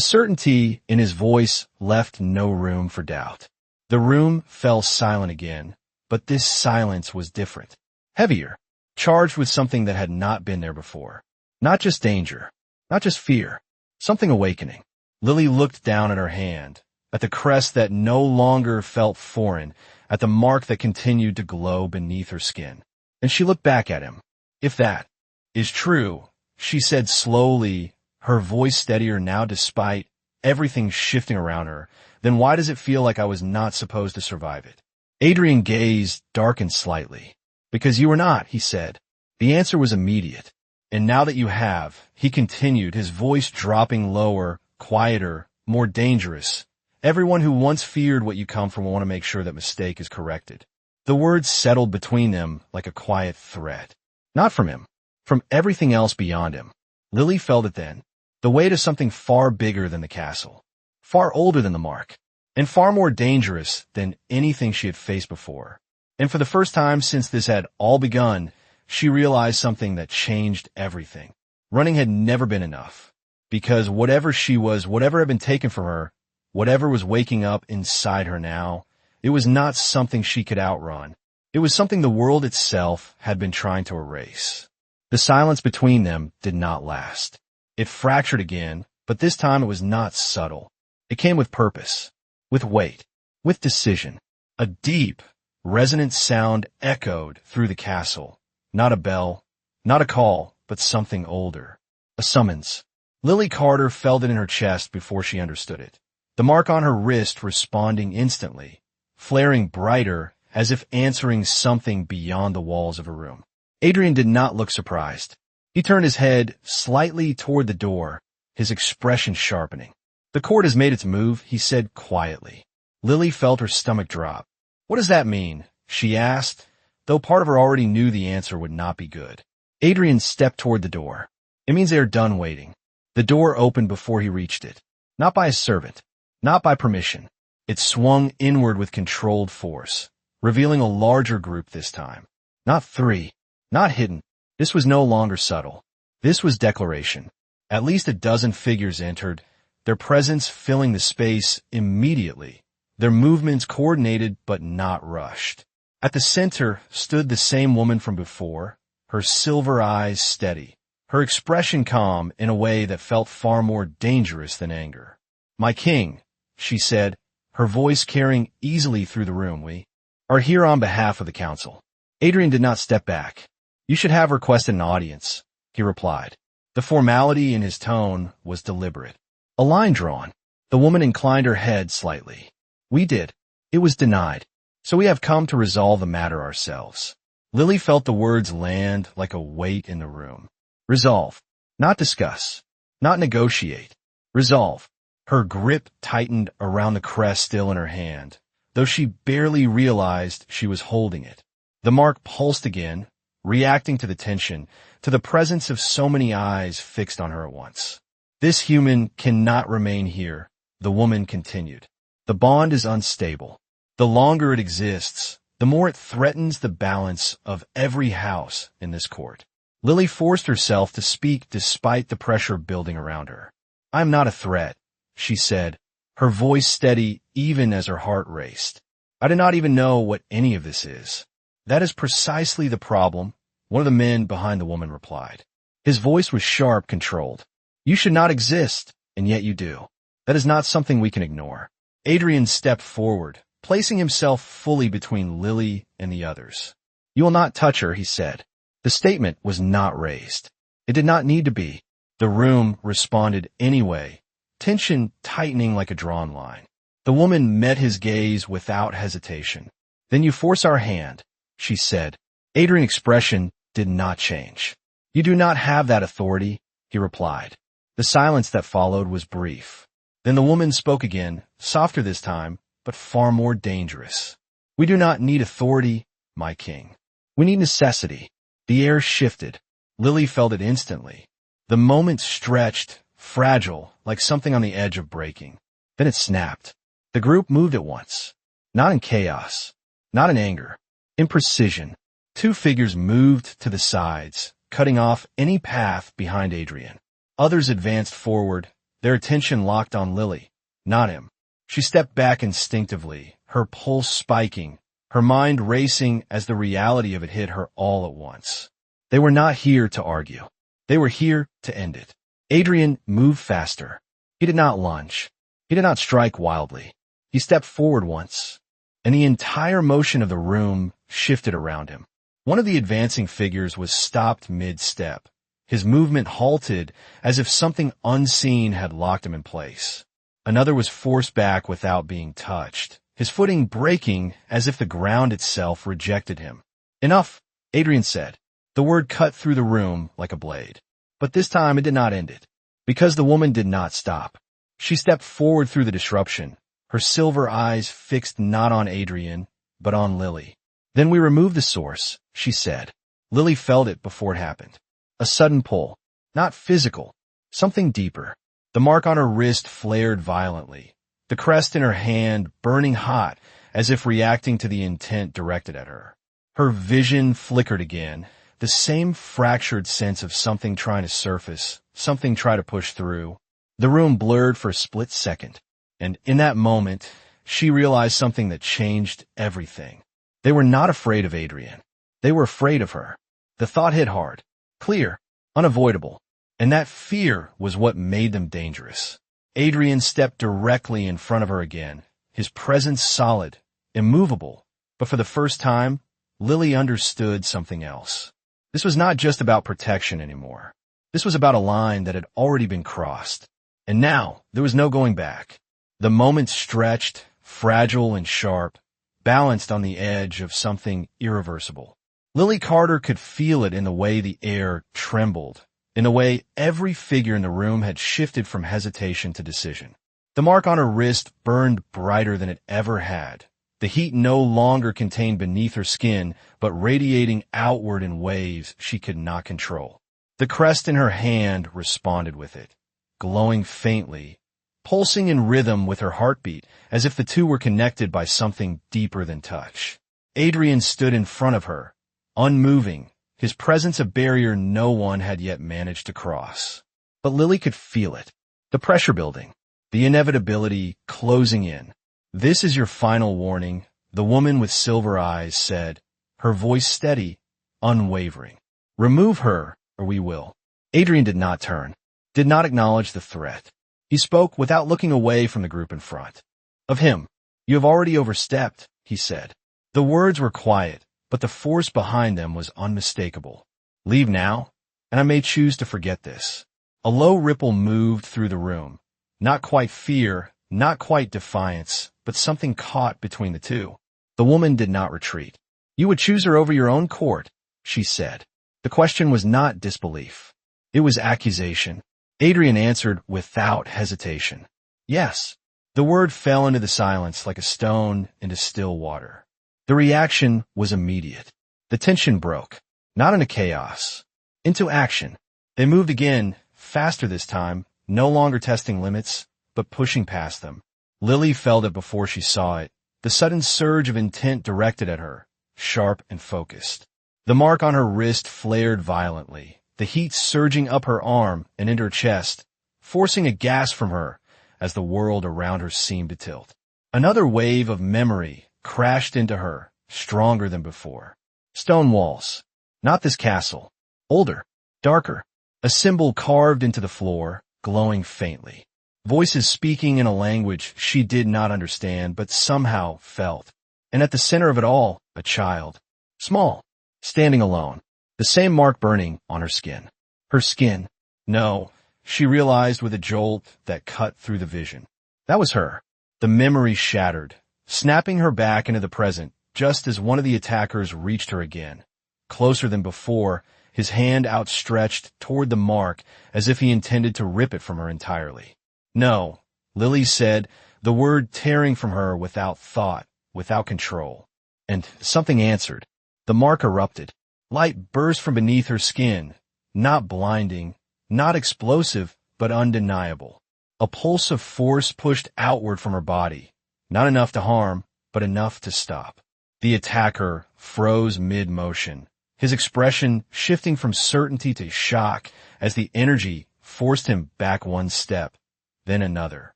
A: certainty in his voice left no room for doubt. The room fell silent again, but this silence was different. Heavier, charged with something that had not been there before. Not just danger, not just fear, something awakening. Lily looked down at her hand, at the crest that no longer felt foreign, at the mark that continued to glow beneath her skin. And she looked back at him, If that is true, she said slowly, her voice steadier now despite everything shifting around her, then why does it feel like I was not supposed to survive it? Adrian's gaze darkened slightly. Because you were not, he said. The answer was immediate. And now that you have, he continued, his voice dropping lower, quieter, more dangerous. Everyone who once feared what you come from will want to make sure that mistake is corrected. The words settled between them like a quiet threat. Not from him, from everything else beyond him. Lily felt it then. The weight of something far bigger than the castle. Far older than the mark. And far more dangerous than anything she had faced before. And for the first time since this had all begun, she realized something that changed everything. Running had never been enough. Because whatever she was, whatever had been taken from her, whatever was waking up inside her now, it was not something she could outrun. It was something the world itself had been trying to erase. The silence between them did not last. It fractured again, but this time it was not subtle. It came with purpose, with weight, with decision. A deep, resonant sound echoed through the castle. Not a bell, not a call, but something older. A summons. Lily Carter felt it in her chest before she understood it. The mark on her wrist responding instantly, flaring brighter as if answering something beyond the walls of her room. Adrian did not look surprised. He turned his head slightly toward the door, his expression sharpening. The court has made its move, he said quietly. Lily felt her stomach drop. What does that mean? She asked, though part of her already knew the answer would not be good. Adrian stepped toward the door. It means they are done waiting. The door opened before he reached it. Not by a servant. Not by permission. It swung inward with controlled force, revealing a larger group this time. Not three. Not hidden. This was no longer subtle. This was declaration. At least a dozen figures entered, their presence filling the space immediately, their movements coordinated but not rushed. At the center stood the same woman from before, her silver eyes steady, her expression calm in a way that felt far more dangerous than anger. "My king," she said, her voice carrying easily through the room, "we are here on behalf of the council." Adrian did not step back. "You should have requested an audience," he replied. The formality in his tone was deliberate. A line drawn. The woman inclined her head slightly. "We did. It was denied. So we have come to resolve the matter ourselves." Lily felt the words land like a weight in the room. Resolve. Not discuss. Not negotiate. Resolve. Her grip tightened around the crest still in her hand, though she barely realized she was holding it. The mark pulsed again, reacting to the tension, to the presence of so many eyes fixed on her at once. "This human cannot remain here," the woman continued. "The bond is unstable. The longer it exists, the more it threatens the balance of every house in this court." Lily forced herself to speak despite the pressure building around her. "I am not a threat," she said, her voice steady even as her heart raced. "I do not even know what any of this is." "That is precisely the problem," one of the men behind the woman replied. His voice was sharp, controlled. "You should not exist, and yet you do. That is not something we can ignore." Adrian stepped forward, placing himself fully between Lily and the others. "You will not touch her," he said. The statement was not raised. It did not need to be. The room responded anyway, tension tightening like a drawn line. The woman met his gaze without hesitation. "Then you force our hand," she said. Adrian's expression did not change. "You do not have that authority," he replied. The silence that followed was brief. Then the woman spoke again, softer this time, but far more dangerous. "We do not need authority, my king. We need necessity." The air shifted. Lily felt it instantly. The moment stretched, fragile, like something on the edge of breaking. Then it snapped. The group moved at once. Not in chaos. Not in anger. In precision. Two figures moved to the sides, cutting off any path behind Adrian. Others advanced forward, their attention locked on Lily, not him. She stepped back instinctively, her pulse spiking, her mind racing as the reality of it hit her all at once. They were not here to argue. They were here to end it. Adrian moved faster. He did not lunge. He did not strike wildly. He stepped forward once, and the entire motion of the room shifted around him. One of the advancing figures was stopped mid-step. His movement halted as if something unseen had locked him in place. Another was forced back without being touched, his footing breaking as if the ground itself rejected him. "Enough," Adrian said. The word cut through the room like a blade. But this time it did not end it, because the woman did not stop. She stepped forward through the disruption, her silver eyes fixed not on Adrian, but on Lily. "Then we remove the source," she said. Lily felt it before it happened. A sudden pull. Not physical. Something deeper. The mark on her wrist flared violently, the crest in her hand burning hot as if reacting to the intent directed at her. Her vision flickered again, the same fractured sense of something trying to surface, something trying to push through. The room blurred for a split second, and in that moment, she realized something that changed everything. They were not afraid of Adrian. They were afraid of her. The thought hit hard, clear, unavoidable, and that fear was what made them dangerous. Adrian stepped directly in front of her again, his presence solid, immovable, but for the first time, Lily understood something else. This was not just about protection anymore. This was about a line that had already been crossed. And now, there was no going back. The moment stretched, fragile and sharp, balanced on the edge of something irreversible. Lily Carter could feel it in the way the air trembled, in the way every figure in the room had shifted from hesitation to decision. The mark on her wrist burned brighter than it ever had. The heat no longer contained beneath her skin, but radiating outward in waves she could not control. The crest in her hand responded with it, glowing faintly, pulsing in rhythm with her heartbeat, as if the two were connected by something deeper than touch. Adrian stood in front of her, unmoving, his presence a barrier no one had yet managed to cross. But Lily could feel it, the pressure building, the inevitability closing in. "This is your final warning," the woman with silver eyes said, her voice steady, unwavering. "Remove her, or we will." Adrian did not turn, did not acknowledge the threat. He spoke without looking away from the group in front. Of him, "You have already overstepped," he said. The words were quiet, but the force behind them was unmistakable. "Leave now, and I may choose to forget this." A low ripple moved through the room. Not quite fear, not quite defiance, but something caught between the two. The woman did not retreat. "You would choose her over your own court," she said. The question was not disbelief. It was accusation. Adrian answered without hesitation. "Yes." The word fell into the silence like a stone into still water. The reaction was immediate. The tension broke, not into chaos, into action. They moved again, faster this time, no longer testing limits, but pushing past them. Lily felt it before she saw it, the sudden surge of intent directed at her, sharp and focused. The mark on her wrist flared violently, the heat surging up her arm and into her chest, forcing a gasp from her as the world around her seemed to tilt. Another wave of memory crashed into her, stronger than before. Stone walls. Not this castle. Older. Darker. A symbol carved into the floor, glowing faintly. Voices speaking in a language she did not understand but somehow felt. And at the center of it all, a child. Small. Standing alone. The same mark burning on her skin. Her skin. No, she realized with a jolt that cut through the vision. That was her. The memory shattered, snapping her back into the present, just as one of the attackers reached her again. Closer than before, his hand outstretched toward the mark as if he intended to rip it from her entirely. "No," Lily said, the word tearing from her without thought, without control. And something answered. The mark erupted. Light burst from beneath her skin, not blinding, not explosive, but undeniable. A pulse of force pushed outward from her body, not enough to harm, but enough to stop. The attacker froze mid-motion, his expression shifting from certainty to shock as the energy forced him back one step, then another.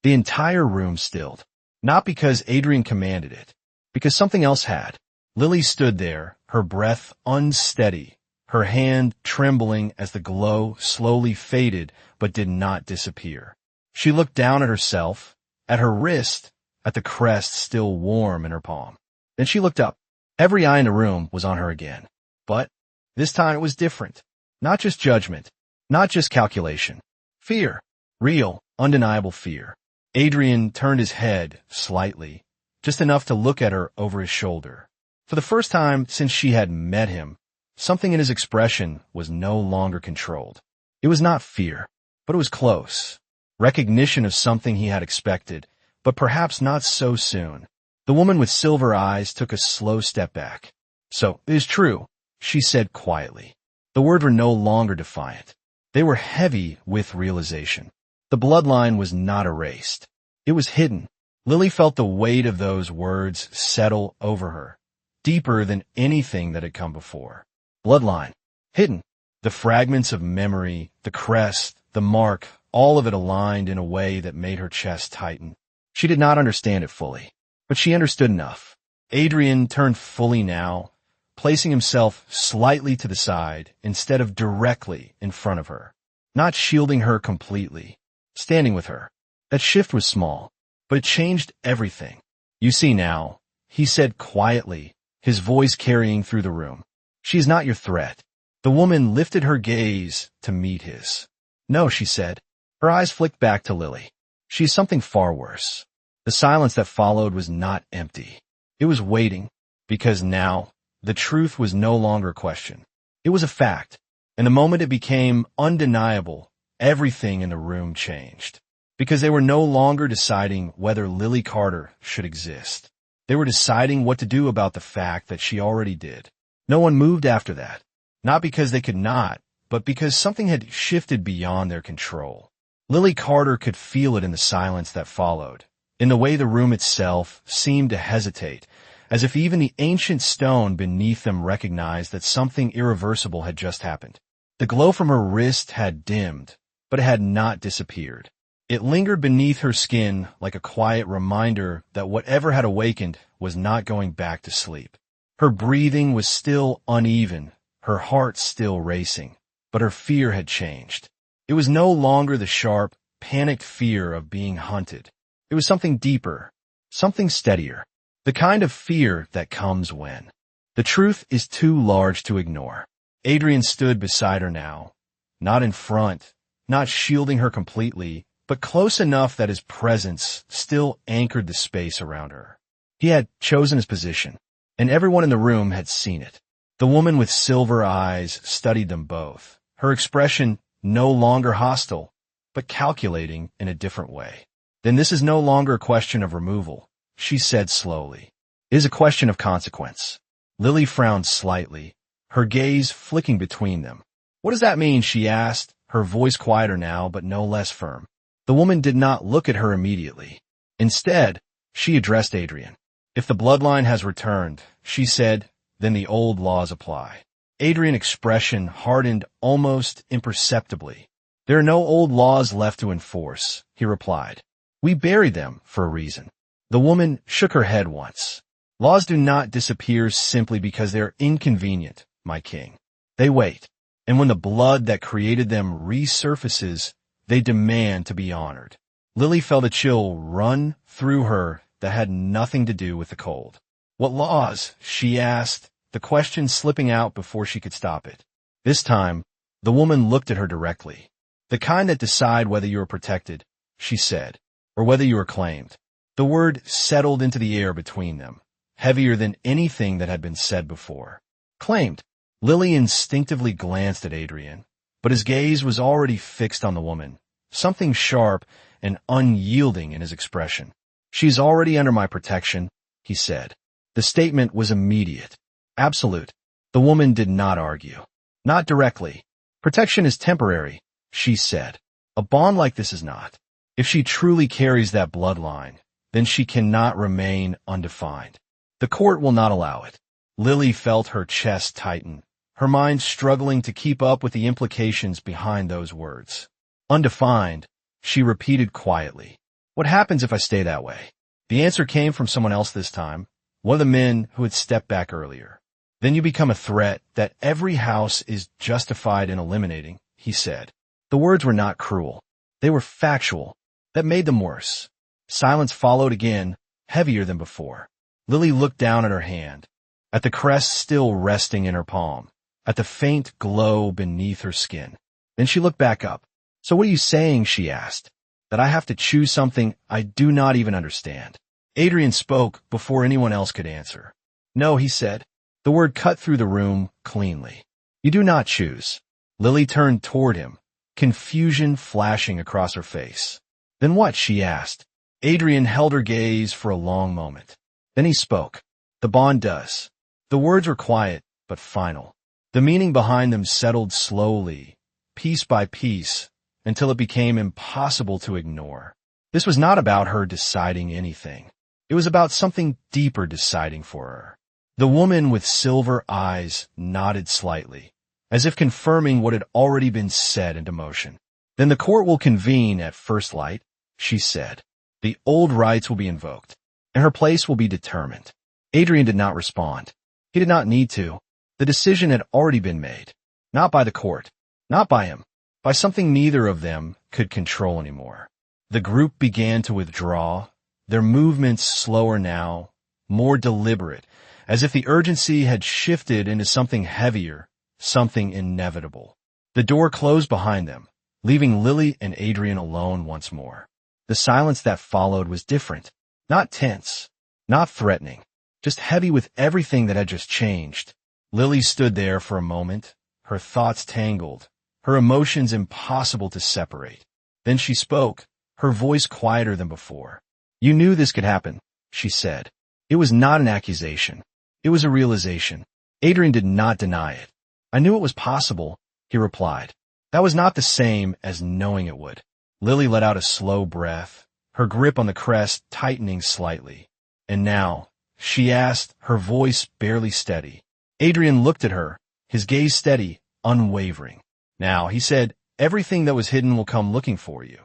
A: The entire room stilled, not because Adrian commanded it, because something else had. Lily stood there, her breath unsteady, her hand trembling as the glow slowly faded but did not disappear. She looked down at herself, at her wrist, at the crest still warm in her palm. Then she looked up. Every eye in the room was on her again. But this time it was different. Not just judgment, not just calculation. Fear. Real, undeniable fear. Adrian turned his head slightly, just enough to look at her over his shoulder. For the first time since she had met him, something in his expression was no longer controlled. It was not fear, but it was close. Recognition of something he had expected, but perhaps not so soon. The woman with silver eyes took a slow step back. "So, it is true," she said quietly. The words were no longer defiant. They were heavy with realization. The bloodline was not erased. It was hidden. Lily felt the weight of those words settle over her, deeper than anything that had come before. Bloodline. Hidden. The fragments of memory, the crest, the mark, all of it aligned in a way that made her chest tighten. She did not understand it fully, but she understood enough. Adrian turned fully now, placing himself slightly to the side instead of directly in front of her, not shielding her completely, standing with her. That shift was small, but it changed everything. "You see now," he said quietly, his voice carrying through the room. "She is not your threat." The woman lifted her gaze to meet his. "No," she said. Her eyes flicked back to Lily. "She is something far worse." The silence that followed was not empty. It was waiting, because now the truth was no longer a question. It was a fact, and the moment it became undeniable, everything in the room changed. Because they were no longer deciding whether Lily Carter should exist. They were deciding what to do about the fact that she already did. No one moved after that, not because they could not, but because something had shifted beyond their control. Lily Carter could feel it in the silence that followed, in the way the room itself seemed to hesitate, as if even the ancient stone beneath them recognized that something irreversible had just happened. The glow from her wrist had dimmed, but it had not disappeared. It lingered beneath her skin like a quiet reminder that whatever had awakened was not going back to sleep. Her breathing was still uneven, her heart still racing, but her fear had changed. It was no longer the sharp, panicked fear of being hunted. It was something deeper, something steadier, the kind of fear that comes when the truth is too large to ignore. Adrian stood beside her now, not in front, not shielding her completely, but close enough that his presence still anchored the space around her. He had chosen his position, and everyone in the room had seen it. The woman with silver eyes studied them both, her expression no longer hostile, but calculating in a different way. "Then this is no longer a question of removal," she said slowly. "It is a question of consequence." Lily frowned slightly, her gaze flicking between them. "What does that mean?" she asked, her voice quieter now but no less firm. The woman did not look at her immediately. Instead, she addressed Adrian. "If the bloodline has returned," she said, "then the old laws apply." Adrian's expression hardened almost imperceptibly. "There are no old laws left to enforce," he replied. "We buried them for a reason." The woman shook her head once. "Laws do not disappear simply because they are inconvenient, my king. They wait, and when the blood that created them resurfaces, they demand to be honored." Lily felt a chill run through her that had nothing to do with the cold. "What laws?" she asked, the question slipping out before she could stop it. This time, the woman looked at her directly. "The kind that decide whether you are protected," she said, "or whether you are claimed." The word settled into the air between them, heavier than anything that had been said before. Claimed. Lily instinctively glanced at Adrian, but his gaze was already fixed on the woman, something sharp and unyielding in his expression. "She's already under my protection," he said. The statement was immediate, absolute. The woman did not argue. "Not directly. Protection is temporary," she said. "A bond like this is not. If she truly carries that bloodline, then she cannot remain undefined. The court will not allow it." Lily felt her chest tighten, her mind struggling to keep up with the implications behind those words. "Undefined," she repeated quietly. "What happens if I stay that way?" The answer came from someone else this time, one of the men who had stepped back earlier. "Then you become a threat that every house is justified in eliminating," he said. The words were not cruel. They were factual. That made them worse. Silence followed again, heavier than before. Lily looked down at her hand, at the crest still resting in her palm. at the faint glow beneath her skin. Then she looked back up. "So what are you saying?" she asked. "That I have to choose something I do not even understand?" Adrian spoke before anyone else could answer. "No," he said. The word cut through the room cleanly. "You do not choose." Lily turned toward him, confusion flashing across her face. "Then what?" she asked. Adrian held her gaze for a long moment. Then he spoke. "The bond does." The words were quiet, but final. The meaning behind them settled slowly, piece by piece, until it became impossible to ignore. This was not about her deciding anything. It was about something deeper deciding for her. The woman with silver eyes nodded slightly, as if confirming what had already been said into motion. "Then the court will convene at first light," she said. "The old rights will be invoked, and her place will be determined." Adrian did not respond. He did not need to. The decision had already been made. Not by the court. Not by him. By something neither of them could control anymore. The group began to withdraw, their movements slower now, more deliberate, as if the urgency had shifted into something heavier, something inevitable. The door closed behind them, leaving Lily and Adrian alone once more. The silence that followed was different. Not tense. Not threatening. Just heavy with everything that had just changed. Lily stood there for a moment, her thoughts tangled, her emotions impossible to separate. Then she spoke, her voice quieter than before. "You knew this could happen," she said. It was not an accusation. It was a realization. Adrian did not deny it. "I knew it was possible," he replied. That was not the same as knowing it would. Lily let out a slow breath, her grip on the crest tightening slightly. "And now?" she asked, her voice barely steady. Adrian looked at her, his gaze steady, unwavering. "Now," he said, "everything that was hidden will come looking for you."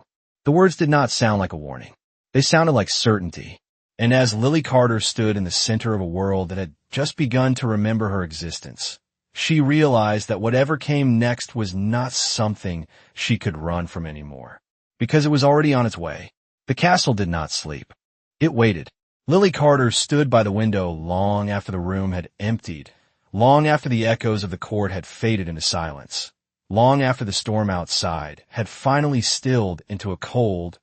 A: The words did not sound like a warning. They sounded like certainty. And as Lily Carter stood in the center of a world that had just begun to remember her existence, she realized that whatever came next was not something she could run from anymore, because it was already on its way. The castle did not sleep. It waited. Lily Carter stood by the window long after the room had emptied, long after the echoes of the court had faded into silence, long after the storm outside had finally stilled into a cold,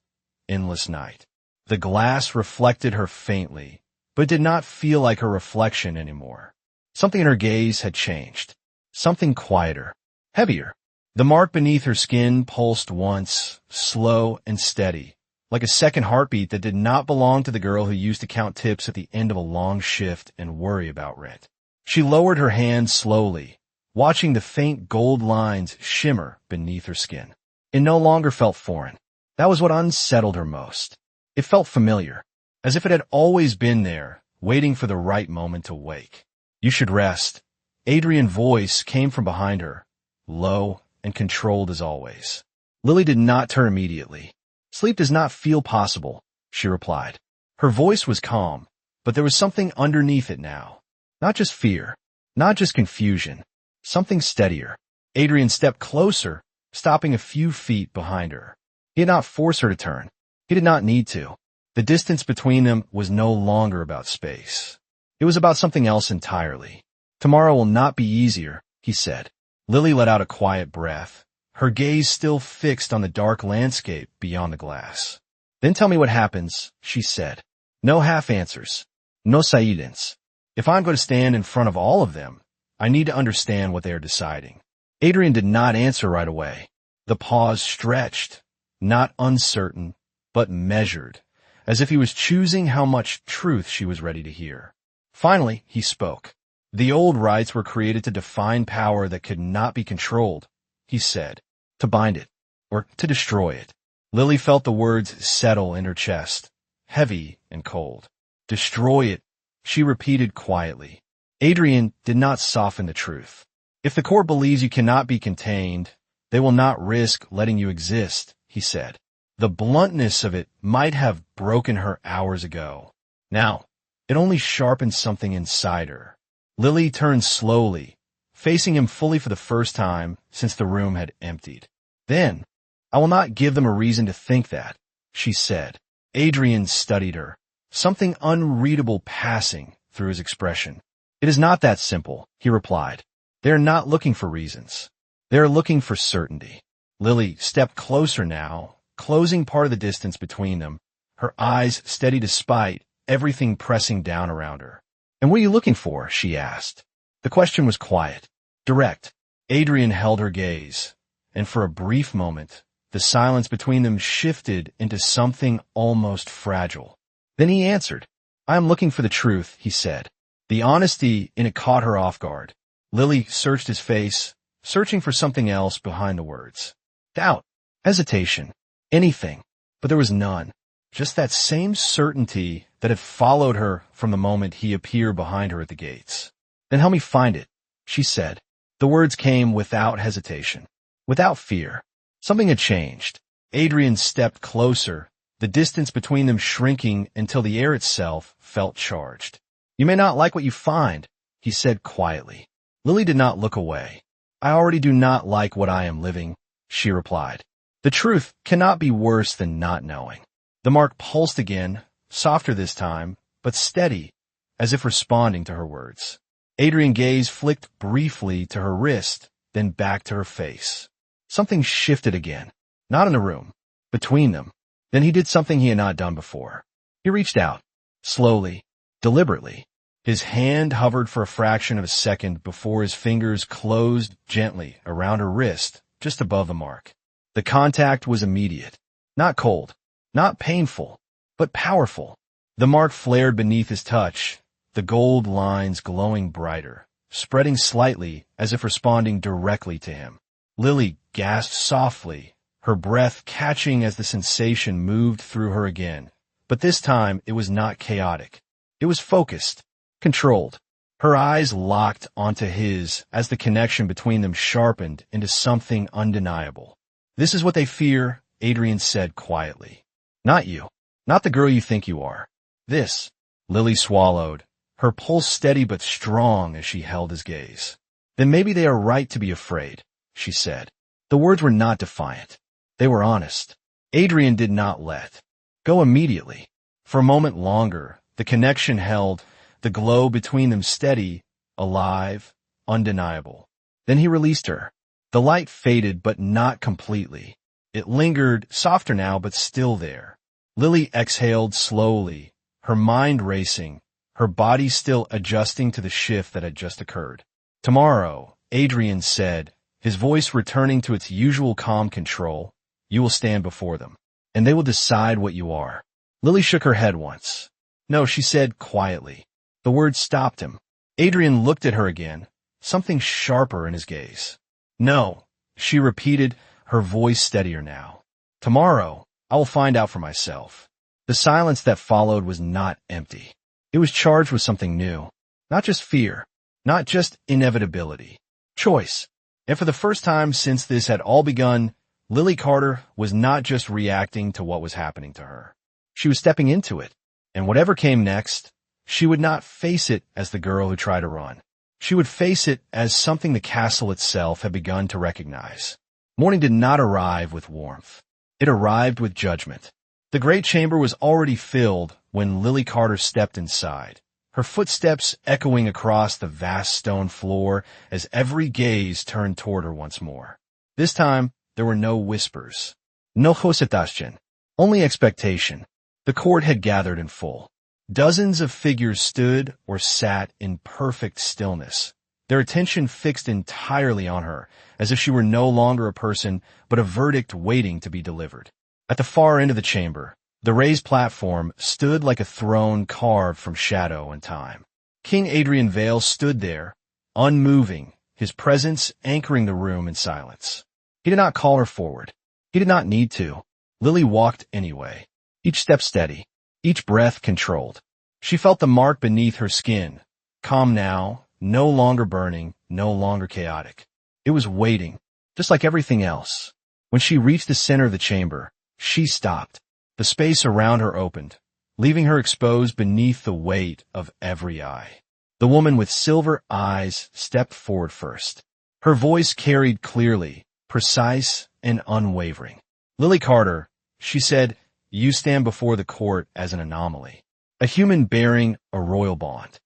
A: endless night. The glass reflected her faintly, but did not feel like her reflection anymore. Something in her gaze had changed. Something quieter, heavier. The mark beneath her skin pulsed once, slow and steady, like a second heartbeat that did not belong to the girl who used to count tips at the end of a long shift and worry about rent. She lowered her hand slowly, watching the faint gold lines shimmer beneath her skin. It no longer felt foreign. That was what unsettled her most. It felt familiar, as if it had always been there, waiting for the right moment to wake. "You should rest." Adrian's voice came from behind her, low and controlled as always. Lily did not turn immediately. "Sleep does not feel possible," she replied. Her voice was calm, but there was something underneath it now. Not just fear, not just confusion, something steadier. Adrian stepped closer, stopping a few feet behind her. He did not force her to turn. He did not need to. The distance between them was no longer about space. It was about something else entirely. "Tomorrow will not be easier," he said. Lily let out a quiet breath, her gaze still fixed on the dark landscape beyond the glass. "Then tell me what happens," she said. "No half answers. No silence. If I'm going to stand in front of all of them, I need to understand what they are deciding." Adrian did not answer right away. The pause stretched, not uncertain, but measured, as if he was choosing how much truth she was ready to hear. Finally, he spoke. "The old rights were created to define power that could not be controlled," he said, "to bind it, or to destroy it." Lily felt the words settle in her chest, heavy and cold. "Destroy it," she repeated quietly. Adrian did not soften the truth. "If the court believes you cannot be contained, they will not risk letting you exist," he said. The bluntness of it might have broken her hours ago. Now, it only sharpened something inside her. Lily turned slowly, facing him fully for the first time since the room had emptied. "Then, I will not give them a reason to think that," she said. Adrian studied her, something unreadable passing through his expression. "It is not that simple," he replied. They are not looking for reasons. They are looking for certainty. Lily stepped closer now, closing part of the distance between them, her eyes steady despite everything pressing down around her. "And what are you looking for?" she asked. The question was quiet, direct. Adrian held her gaze, and for a brief moment, the silence between them shifted into something almost fragile. Then he answered. "I am looking for the truth," he said. The honesty in it caught her off guard. Lily searched his face, searching for something else behind the words. Doubt, hesitation, anything. But there was none. Just that same certainty that had followed her from the moment he appeared behind her at the gates. "Then help me find it," she said. The words came without hesitation, without fear. Something had changed. Adrian stepped closer, the distance between them shrinking until the air itself felt charged. "You may not like what you find," he said quietly. Lily did not look away. "I already do not like what I am living," she replied. "The truth cannot be worse than not knowing." The mark pulsed again, softer this time, but steady, as if responding to her words. Adrian's gaze flicked briefly to her wrist, then back to her face. Something shifted again, not in the room, between them. Then he did something he had not done before. He reached out, slowly, deliberately. His hand hovered for a fraction of a second before his fingers closed gently around her wrist, just above the mark. The contact was immediate, not cold, not painful, but powerful. The mark flared beneath his touch, the gold lines glowing brighter, spreading slightly as if responding directly to him. Lily gasped softly, her breath catching as the sensation moved through her again. But this time it was not chaotic. It was focused, controlled. Her eyes locked onto his as the connection between them sharpened into something undeniable. "This is what they fear," Adrian said quietly. "Not you. Not the girl you think you are. This." Lily swallowed, her pulse steady but strong as she held his gaze. "Then maybe they are right to be afraid," she said. The words were not defiant. They were honest. Adrian did not let go immediately. For a moment longer, the connection held, the glow between them steady, alive, undeniable. Then he released her. The light faded, but not completely. It lingered, softer now, but still there. Lily exhaled slowly, her mind racing, her body still adjusting to the shift that had just occurred. "Tomorrow," Adrian said, his voice returning to its usual calm control, "you will stand before them, and they will decide what you are." Lily shook her head once. "No," she said quietly. The words stopped him. Adrian looked at her again, something sharper in his gaze. "No," she repeated, her voice steadier now. "Tomorrow, I will find out for myself." The silence that followed was not empty. It was charged with something new. Not just fear, not just inevitability. Choice. And for the first time since this had all begun, Lily Carter was not just reacting to what was happening to her. She was stepping into it. And whatever came next, she would not face it as the girl who tried to run. She would face it as something the castle itself had begun to recognize. Morning did not arrive with warmth. It arrived with judgment. The great chamber was already filled when Lily Carter stepped inside, her footsteps echoing across the vast stone floor as every gaze turned toward her once more. This time, there were no whispers. No hesitation, only expectation. The court had gathered in full. Dozens of figures stood or sat in perfect stillness, their attention fixed entirely on her, as if she were no longer a person, but a verdict waiting to be delivered. At the far end of the chamber, the raised platform stood like a throne carved from shadow and time. King Adrian Vale stood there, unmoving, his presence anchoring the room in silence. He did not call her forward. He did not need to. Lily walked anyway, each step steady, each breath controlled. She felt the mark beneath her skin, calm now, no longer burning, no longer chaotic. It was waiting, just like everything else. When she reached the center of the chamber, she stopped. The space around her opened, leaving her exposed beneath the weight of every eye. The woman with silver eyes stepped forward first. Her voice carried clearly, precise and unwavering. "Lily Carter," she said, "you stand before the court as an anomaly, a human bearing a royal bond.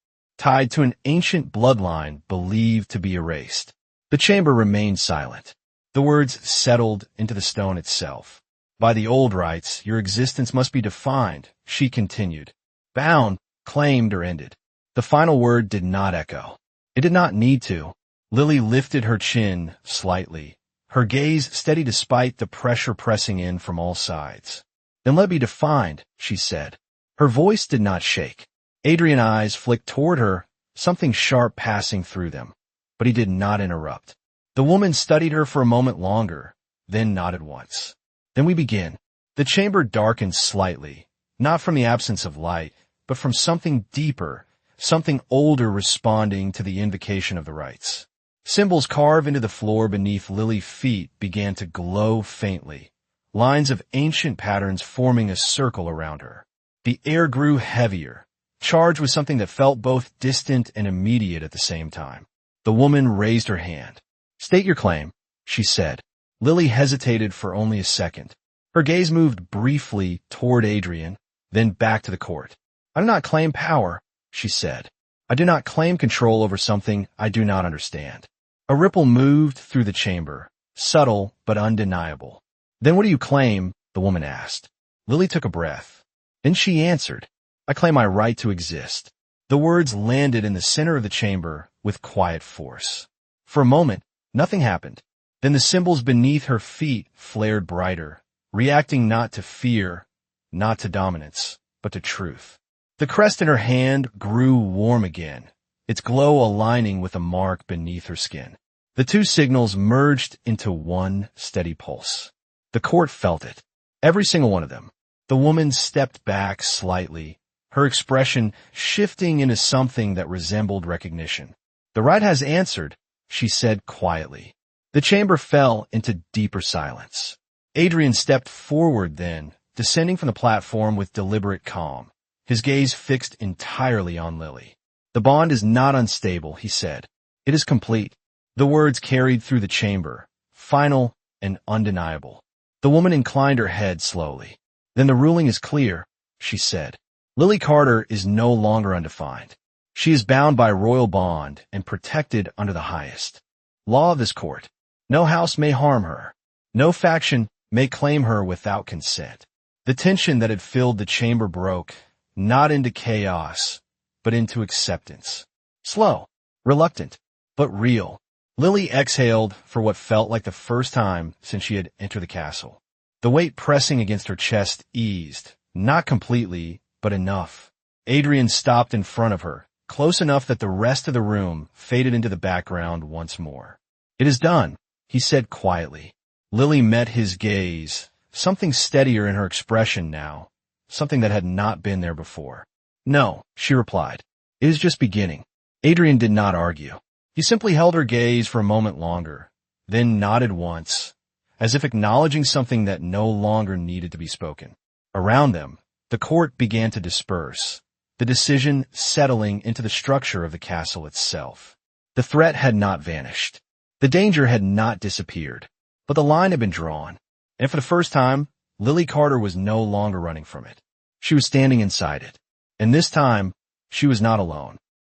A: tied to an ancient bloodline believed to be erased. The chamber remained silent. The words settled into the stone itself. By the old rites, your existence must be defined, she continued. Bound, claimed, or ended. The final word did not echo. It did not need to. Lily lifted her chin slightly, her gaze steady despite the pressure pressing in from all sides. Then let me be defined, she said. Her voice did not shake. Adrian's eyes flicked toward her, something sharp passing through them. But he did not interrupt. The woman studied her for a moment longer, then nodded once. Then we begin. The chamber darkened slightly, not from the absence of light, but from something deeper, something older responding to the invocation of the rites. Symbols carved into the floor beneath Lily's feet began to glow faintly, lines of ancient patterns forming a circle around her. The air grew heavier, charged with something that felt both distant and immediate at the same time. The woman raised her hand. State your claim, she said. Lily hesitated for only a second. Her gaze moved briefly toward Adrian, then back to the court. I do not claim power, she said. I do not claim control over something I do not understand. A ripple moved through the chamber, subtle but undeniable. Then what do you claim? The woman asked. Lily took a breath. Then she answered, I claim my right to exist. The words landed in the center of the chamber with quiet force. For a moment, nothing happened. Then the symbols beneath her feet flared brighter, reacting not to fear, not to dominance, but to truth. The crest in her hand grew warm again, its glow aligning with a mark beneath her skin. The two signals merged into one steady pulse. The court felt it, every single one of them. The woman stepped back slightly, her expression shifting into something that resembled recognition. The rite has answered, she said quietly. The chamber fell into deeper silence. Adrian stepped forward then, descending from the platform with deliberate calm, his gaze fixed entirely on Lily. The bond is not unstable, he said. It is complete. The words carried through the chamber, final and undeniable. The woman inclined her head slowly. Then the ruling is clear, she said. Lily Carter is no longer undefined. She is bound by royal bond and protected under the highest law of this court. No house may harm her. No faction may claim her without consent. The tension that had filled the chamber broke, not into chaos, but into acceptance. Slow, reluctant, but real. Lily exhaled for what felt like the first time since she had entered the castle. The weight pressing against her chest eased, not completely, but enough. Adrian stopped in front of her, close enough that the rest of the room faded into the background once more. It is done, he said quietly. Lily met his gaze, something steadier in her expression now, something that had not been there before. No, she replied. It is just beginning. Adrian did not argue. He simply held her gaze for a moment longer, then nodded once, as if acknowledging something that no longer needed to be spoken. Around them, the court began to disperse, the decision settling into the structure of the castle itself. The threat had not vanished. The danger had not disappeared, but the line had been drawn, and for the first time, Lily Carter was no longer running from it. She was standing inside it, and this time, she was not alone.